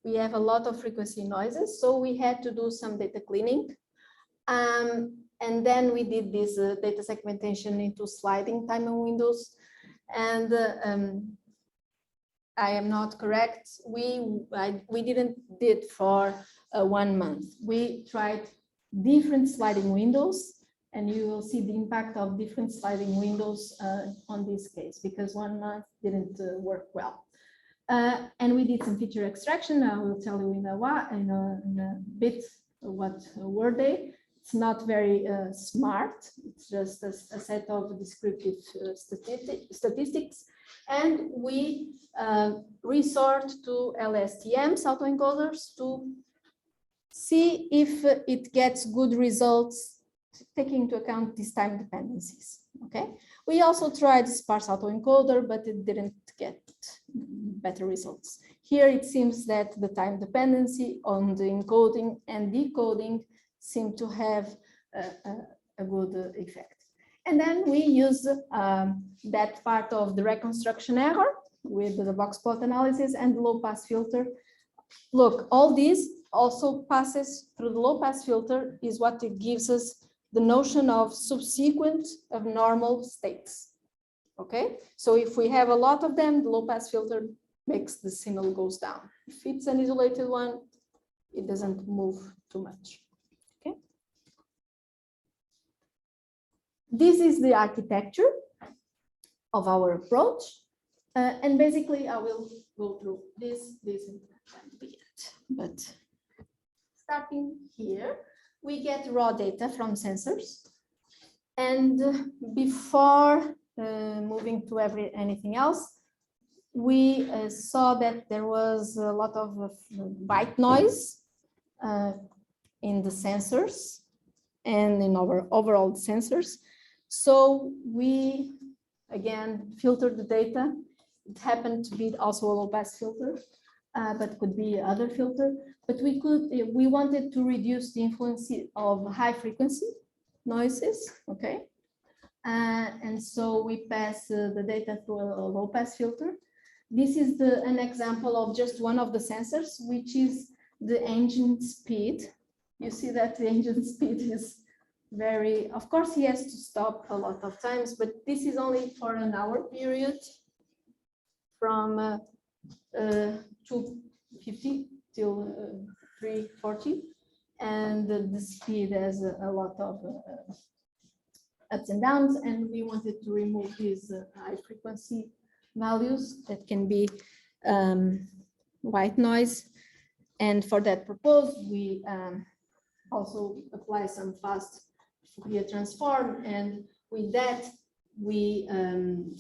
We have a lot of frequency noises, so we had to do some data cleaning. And then we did this data segmentation into sliding timing windows. And I am not correct. We didn't did for 1 month. We tried different sliding windows, and you will see the impact of different sliding windows on this case, because 1 month didn't work well. And we did some feature extraction. I will tell you in a bit what were they. It's not very smart. It's just a set of descriptive statistics. And we resort to LSTMs, autoencoders, to see if it gets good results, taking into account these time dependencies. Okay. We also tried sparse autoencoder, but it didn't get better results. Here it seems that the time dependency on the encoding and decoding seem to have a good effect. And then we use that part of the reconstruction error with the box plot analysis and the low pass filter. Look, all this also passes through the low pass filter, is what it gives us the notion of subsequent of normal states. Okay, so if we have a lot of them, the low pass filter makes the signal goes down. If it's an isolated one, it doesn't move too much. Okay, this is the architecture of our approach, and basically I will go through this but starting here, we get raw data from sensors, and before moving to anything else, we saw that there was a lot of white noise in the sensors and in our overall sensors. So we again filtered the data. It happened to be also a low pass filter, but could be other filter. But we wanted to reduce the influence of high frequency noises. Okay. And so we pass the data through a low pass filter. This is an example of just one of the sensors, which is the engine speed. You see that the engine speed is very, of course, he has to stop a lot of times, but this is only for an hour period from 250 till 340. And the speed has a lot of ups and downs, and we wanted to remove these high frequency values that can be white noise. And for that purpose, we also apply some fast Fourier transform, and with that, we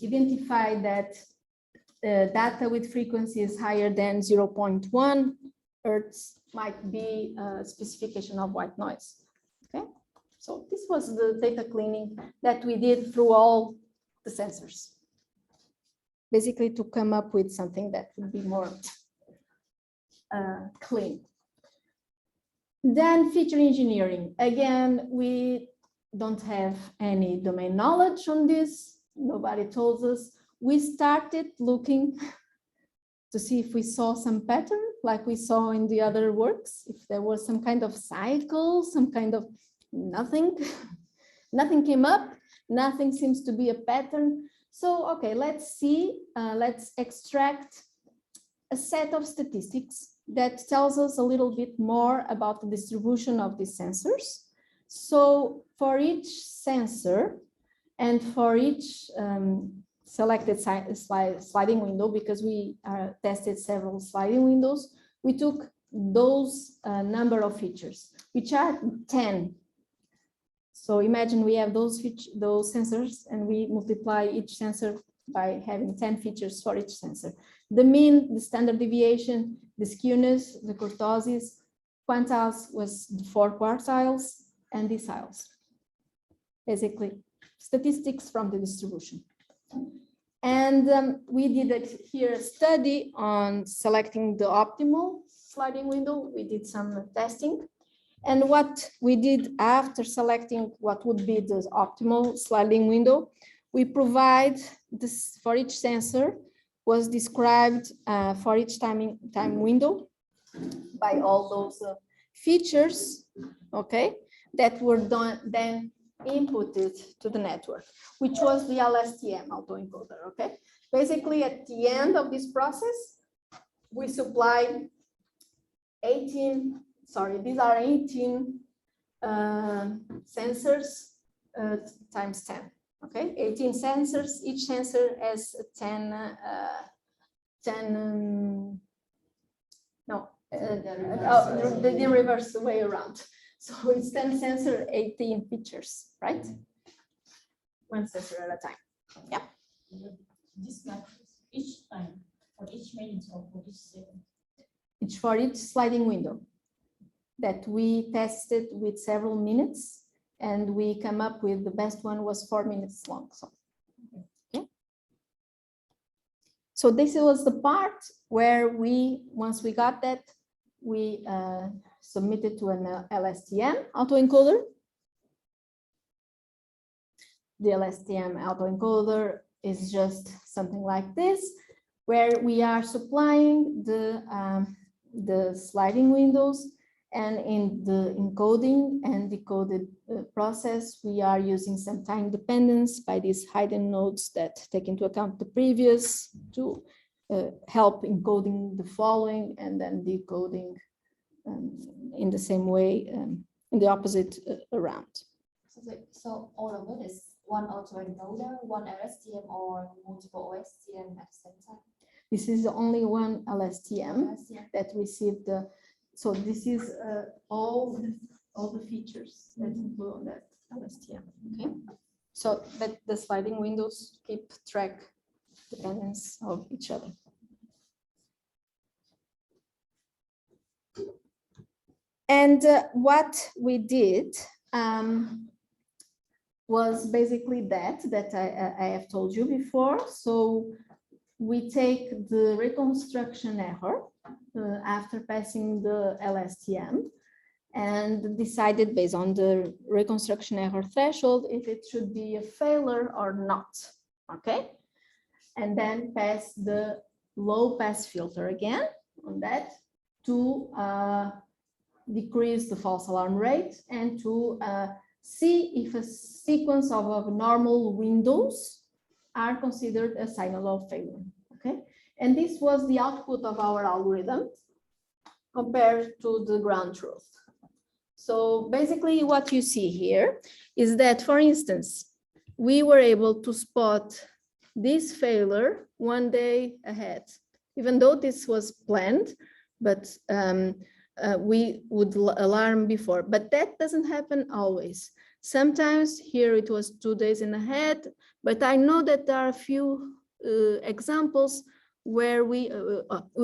identify that data with frequencies higher than 0.1 Hertz might be a specification of white noise. Okay. So this was the data cleaning that we did through all the sensors, basically to come up with something that would be more clean. Then feature engineering. Again, we don't have any domain knowledge on this. Nobody told us. We started looking to see if we saw some pattern like we saw in the other works, if there was some kind of cycle, some kind of nothing. Nothing came up, nothing seems to be a pattern. So, okay, let's see, let's extract a set of statistics that tells us a little bit more about the distribution of these sensors. So for each sensor and for each selected sliding window, because we tested several sliding windows, we took those number of features, which are 10. So imagine we have those sensors and we multiply each sensor by having 10 features for each sensor. The mean, the standard deviation, the skewness, the kurtosis, quantiles was the 4 quartiles and deciles. Basically, statistics from the distribution. And we did here a study on selecting the optimal sliding window. We did some testing. And what we did after selecting what would be the optimal sliding window, we provide this for each sensor was described for each time window by all those features, okay, that were then inputted to the network, which was the LSTM autoencoder, okay? Basically, at the end of this process, we supply 18 sensors times 10, okay? 18 sensors, each sensor has 10, the reverse way around. So it's 10 sensor, 18 features, right? One sensor at a time. Yeah. This matches each time for each minute or for each second. It's for each sliding window that we tested with several minutes, and we come up with the best one was 4 minutes long. So, okay. So this was the part where once we got that, we submitted to an LSTM autoencoder. The LSTM autoencoder is just something like this, where we are supplying the sliding windows, and in the encoding and decoded process, we are using some time dependence by these hidden nodes that take into account the previous to help encoding the following and then decoding in the same way, in the opposite around. So all of it is one autoencoder, one LSTM, or multiple OSTM at the same time? This is only one LSTM that received the, so this is all the features that include on that LSTM, okay? So that the sliding windows keep track dependence of each other. And what we did was basically that I have told you before. So we take the reconstruction error after passing the LSTM and decided based on the reconstruction error threshold if it should be a failure or not, okay? And then pass the low pass filter again on that to decrease the false alarm rate and to see if a sequence of abnormal windows are considered a signal of failure, okay? And this was the output of our algorithm compared to the ground truth. So basically what you see here is that, for instance, we were able to spot this failure 1 day ahead, even though this was planned, but we would alarm before, but that doesn't happen always. Sometimes here it was 2 days in ahead, but I know that there are a few examples where we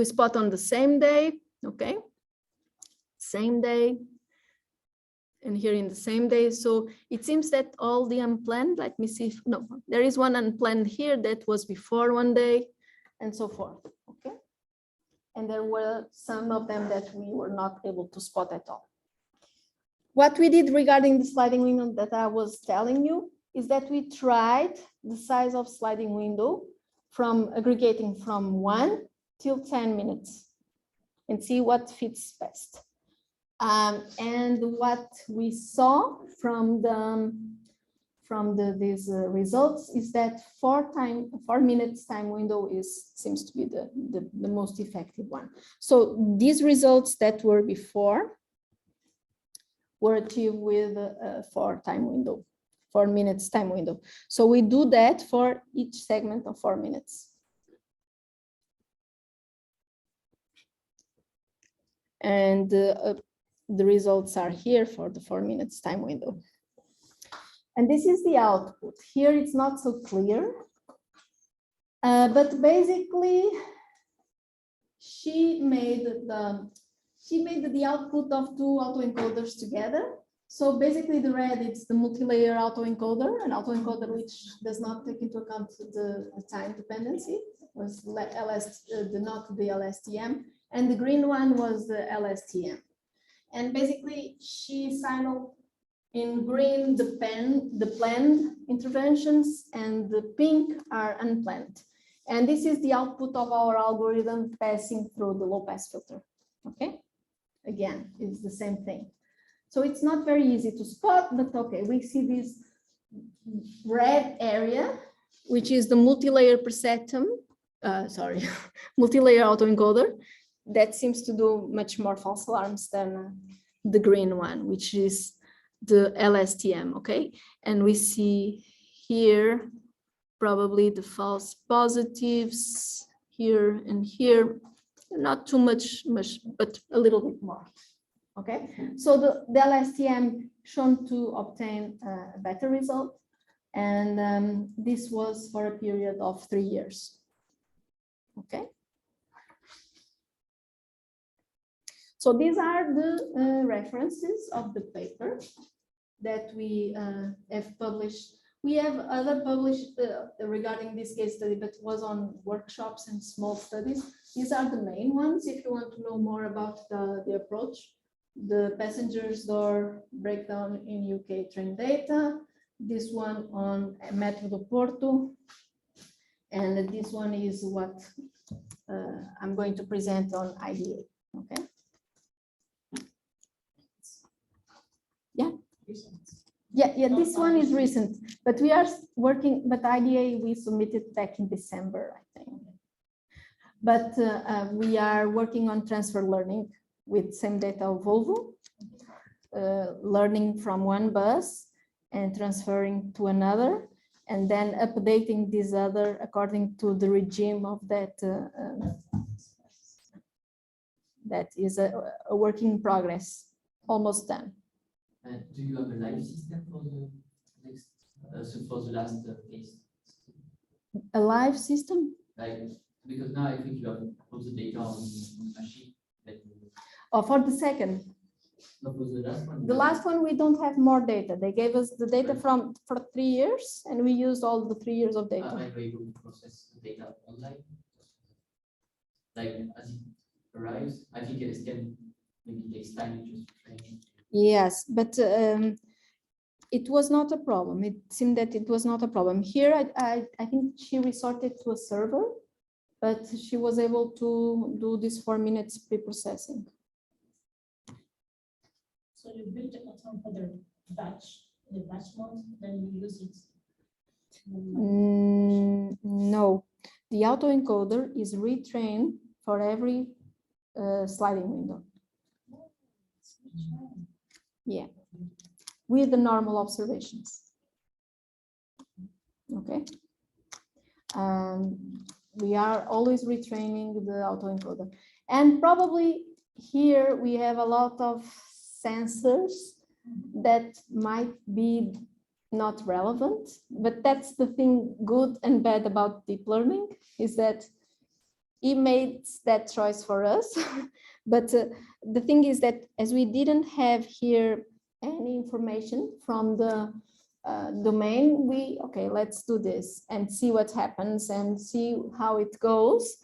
spot on the same day, okay? Same day, and here in the same day. So it seems that all the unplanned, let me see if, no, there is one unplanned here that was before 1 day and so forth, okay? And there were some of them that we were not able to spot at all. What we did regarding the sliding window that I was telling you is that we tried the size of sliding window from aggregating from 1 till 10 minutes and see what fits best. And what we saw from these results is that 4 minutes time window seems to be the most effective one. So these results that were before were achieved with a 4 minutes time window. So we do that for each segment of 4 minutes. And the results are here for the 4 minutes time window. And this is the output. Here it's not so clear, but basically she made the output of 2 autoencoders together. So basically the red is the multi-layer autoencoder, an autoencoder which does not take into account the time dependency, was not the LSTM, and the green one was the LSTM. And basically she signaled in green the planned interventions, and the pink are unplanned. And this is the output of our algorithm passing through the low pass filter. Okay, again, it's the same thing. So it's not very easy to spot, but okay, we see this red area, which is the multi-layer perceptrum, multi-layer autoencoder that seems to do much more false alarms than the green one, which is the LSTM, okay? And we see here probably the false positives here and here, not too much, but a little bit more, okay? So the LSTM shown to obtain a better result, and this was for a period of 3 years, okay? So these are the references of the paper that we have published. We have other published regarding this case study, but was on workshops and small studies. These are the main ones if you want to know more about the approach. The passengers door breakdown in UK train data, this one on Metro de Porto, and this one is what I'm going to present on IDA, okay? Yeah, this one is recent, but we are working, but IDA we submitted back in December, I think. But we are working on transfer learning with same data of Volvo, learning from one bus and transferring to another, and then updating this other according to the regime of that. That is a work in progress, almost done. Do you have a live system for the next, so for the last case? A live system? Like, because now I think you have all the data on the machine. Or for the second? No, for the last one. The last one, we don't have more data. They gave us the data for 3 years, and we used all the 3 years of data. Are you able to process the data online? Like, as it arrives, I think it can maybe takes time just to train. Yes, but it was not a problem. It seemed that it was not a problem. Here, I think she resorted to a server, but she was able to do this 4 minutes pre-processing. So you build a pattern for the batch mode, then you use it. No, the autoencoder is retrained for every sliding window. Yeah, with the normal observations. Okay. We are always retraining the autoencoder. And probably here we have a lot of sensors that might be not relevant, but that's the thing good and bad about deep learning, is that it made that choice for us. But the thing is that as we didn't have here any information from the domain, okay, let's do this and see what happens and see how it goes.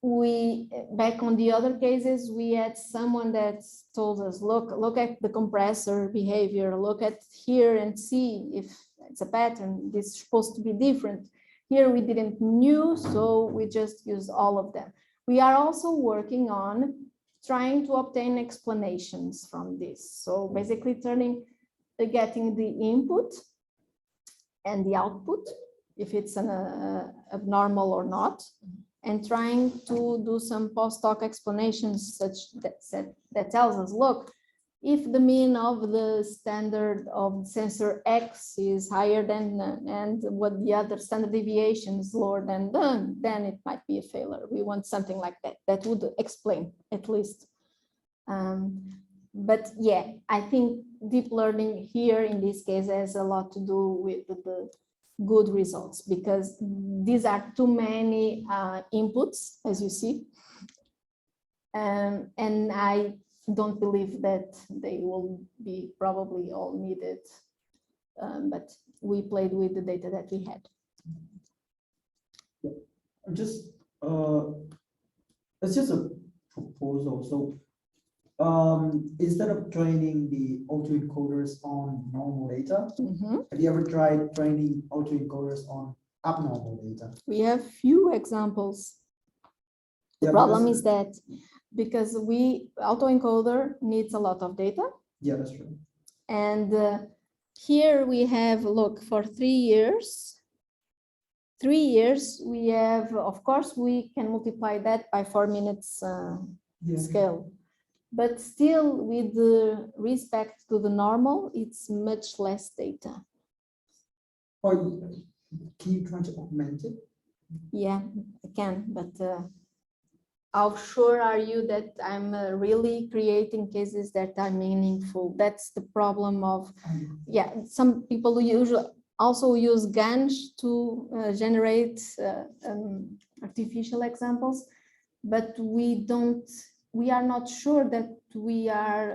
We, back on the other cases, we had someone that told us, look at the compressor behavior, look at here and see if it's a pattern, this is supposed to be different. Here we didn't knew, so we just used all of them. We are also working on trying to obtain explanations from this. So basically getting the input and the output, if it's an abnormal or not, and trying to do some post-hoc explanations that tells us, look, if the mean of the standard of sensor X is higher than and what the other standard deviation is lower than done, then it might be a failure. We want something like that. That would explain at least. But yeah, I think deep learning here in this case has a lot to do with the good results, because these are too many inputs, as you see. And I don't believe that they will be probably all needed, but we played with the data that we had. Just it's just a proposal. So instead of training the autoencoders on normal data, Mhm. have you ever tried training autoencoders on abnormal data? We have few examples. The Yeah, problem because- is that because autoencoder needs a lot of data, Yeah, that's true. and here we have, look, for 3 years. 3 years, we have, of course, we can multiply that by 4 minutes Yeah. scale. But still, with the respect to the normal, it's much less data. Or can you try to augment it? Yeah, I can, but how sure are you that I'm really creating cases that are meaningful? That's the problem of, yeah, some people usually also use Ganj to generate artificial examples, but we are not sure that we are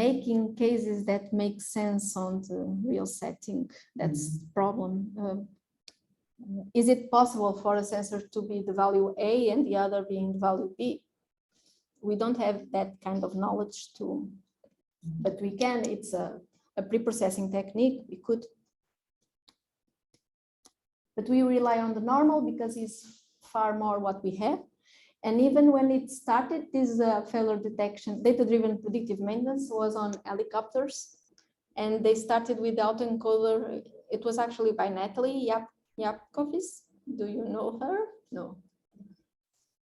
making cases that make sense on the real setting. That's the problem. Is it possible for a sensor to be the value A and the other being the value B? We don't have that kind of knowledge to, but we can. It's a pre-processing technique. We could, but we rely on the normal because it's far more what we have. And even when it started, this failure detection, data-driven predictive maintenance was on helicopters, and they started with the autoencoder. It was actually by Natalie Yapkovis. Do you know her? No.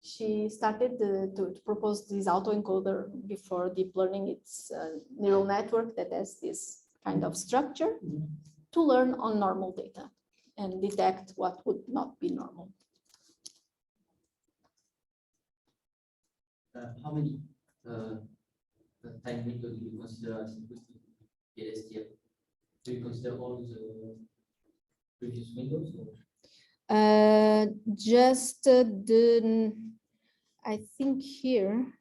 She started to propose this autoencoder before deep learning. It's a neural network that has this kind of structure to learn on normal data and detect what would not be normal. How many time windows do you consider as input in the LSTM? Do you consider all the previous windows? Or? Just I think here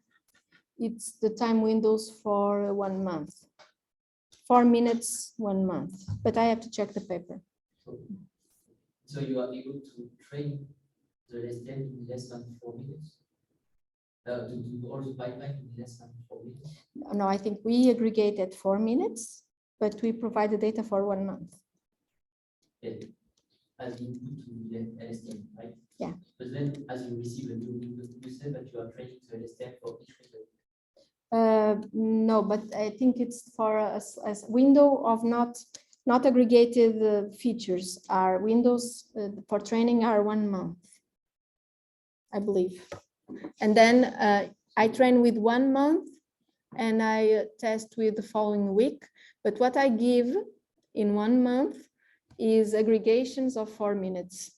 it's the time windows for 1 month, 4 minutes, 1 month, but I have to check the paper. So you are able to train the LSTM in less than 4 minutes? To do all the pipeline in less than 4 minutes? No, I think we aggregate at 4 minutes, but we provide the data for 1 month. Yeah. As input to the LSTM, right? Yeah. But then as you receive a new window, you said that you are training the LSTM for each window. No, but I think it's for a window of not aggregated features. Our windows for training are 1 month, I believe. And then I train with 1 month and I test with the following week. But what I give in 1 month is aggregations of 4 minutes.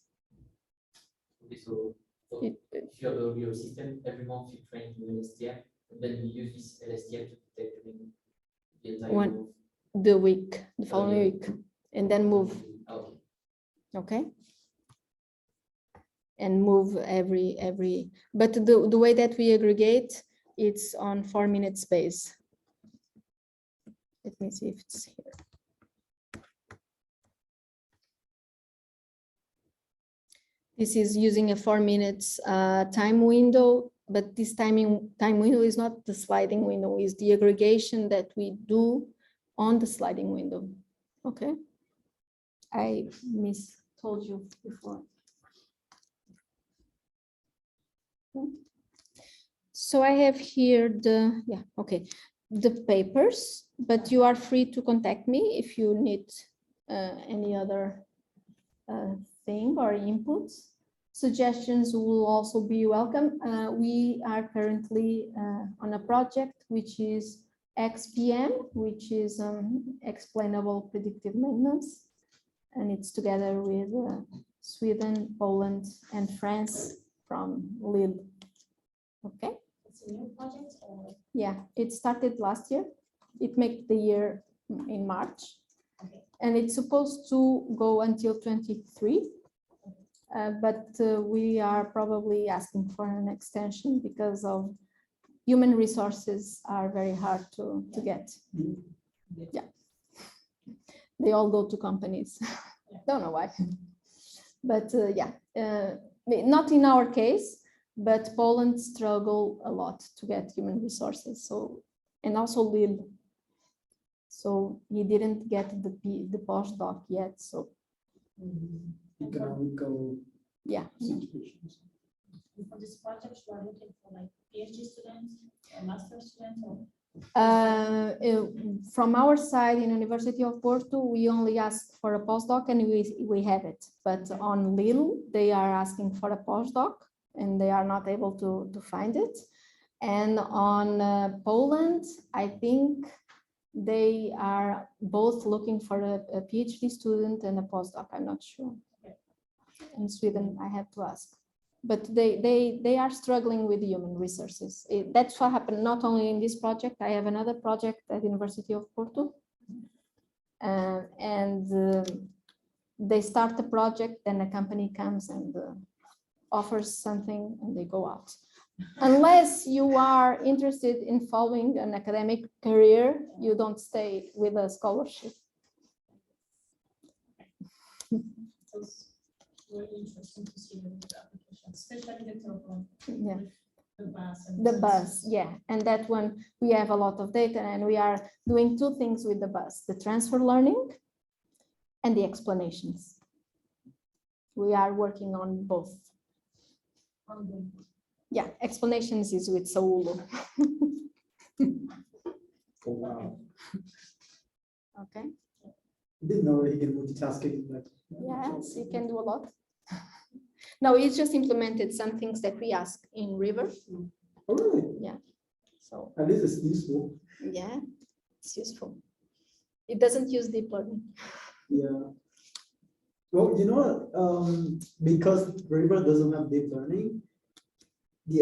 Okay, so if you have a real system, every month you train the LSTM, and then you use this LSTM to detect the entire the following week, and then move. Okay. Okay. And move every, but the way that we aggregate, it's on 4 minute space. Let me see if it's here. This is using a 4 minutes time window, but this time window is not the sliding window, is the aggregation that we do on the sliding window. Okay. I told you before. So I have here the papers, but you are free to contact me if you need any other thing or inputs. Suggestions will also be welcome. We are currently on a project which is XPM, which is explainable predictive maintenance, and it's together with Sweden, Poland, and France from LIAAD. Okay. It's a new project or? Yeah, it started last year. It made the year in March. Okay. And it's supposed to go until 23. But we are probably asking for an extension because of human resources are very hard to get. Yeah. They all go to companies. Don't know why. But not in our case. but Poland struggled a lot to get human resources. So, and also Lille. So he didn't get the postdoc yet. So Economical yeah. situations. And for this project, you are looking for like PhD students or master students or? From our side in University of Porto, we only ask for a postdoc and we have it. But on Lille, they are asking for a postdoc and they are not able to find it. And on Poland, I think they are both looking for a PhD student and a postdoc. I'm not sure. In Sweden, I have to ask. But they are struggling with human resources. That's what happened not only in this project. I have another project at the University of Porto. They start the project, then a company comes and offers something and they go out. Unless you are interested in following an academic career, you don't stay with a scholarship. So it's really interesting to see the applications, especially the third one. Yeah. The bus. And The bus, yeah. And that one, we have a lot of data and we are doing two things with the bus, the transfer learning and the explanations. We are working on both. Yeah, explanations is with Saúl. Oh, wow. Okay. Didn't know he can multitasking. Like, Yes, you can do a lot. No, it's just implemented some things that we ask in River. oh, really? Yeah. So At least it's useful. yeah, it's useful. It doesn't use deep learning. Yeah. Well, you know, because River doesn't have deep learning, the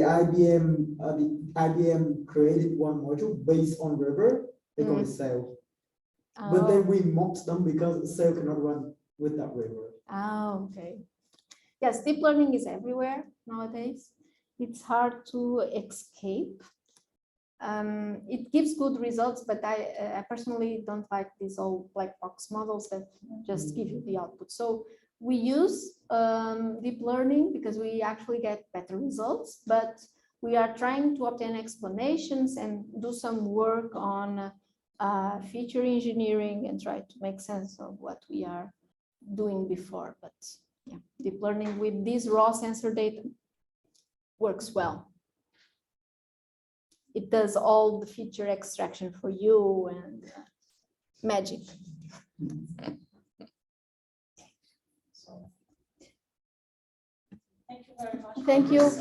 IBM created one module based on River. They call it Sail. But then we mocked them because Sail cannot run with that River. Oh, okay. Yes, deep learning is everywhere nowadays. It's hard to escape. It gives good results, but I personally don't like these old black box models that just give you the output. So we use deep learning because we actually get better results, but we are trying to obtain explanations and do some work on feature engineering and try to make sense of what we are doing before. But yeah, deep learning with this raw sensor data works well. It does all the feature extraction for you and magic. So, thank you very much. Thank for you. this,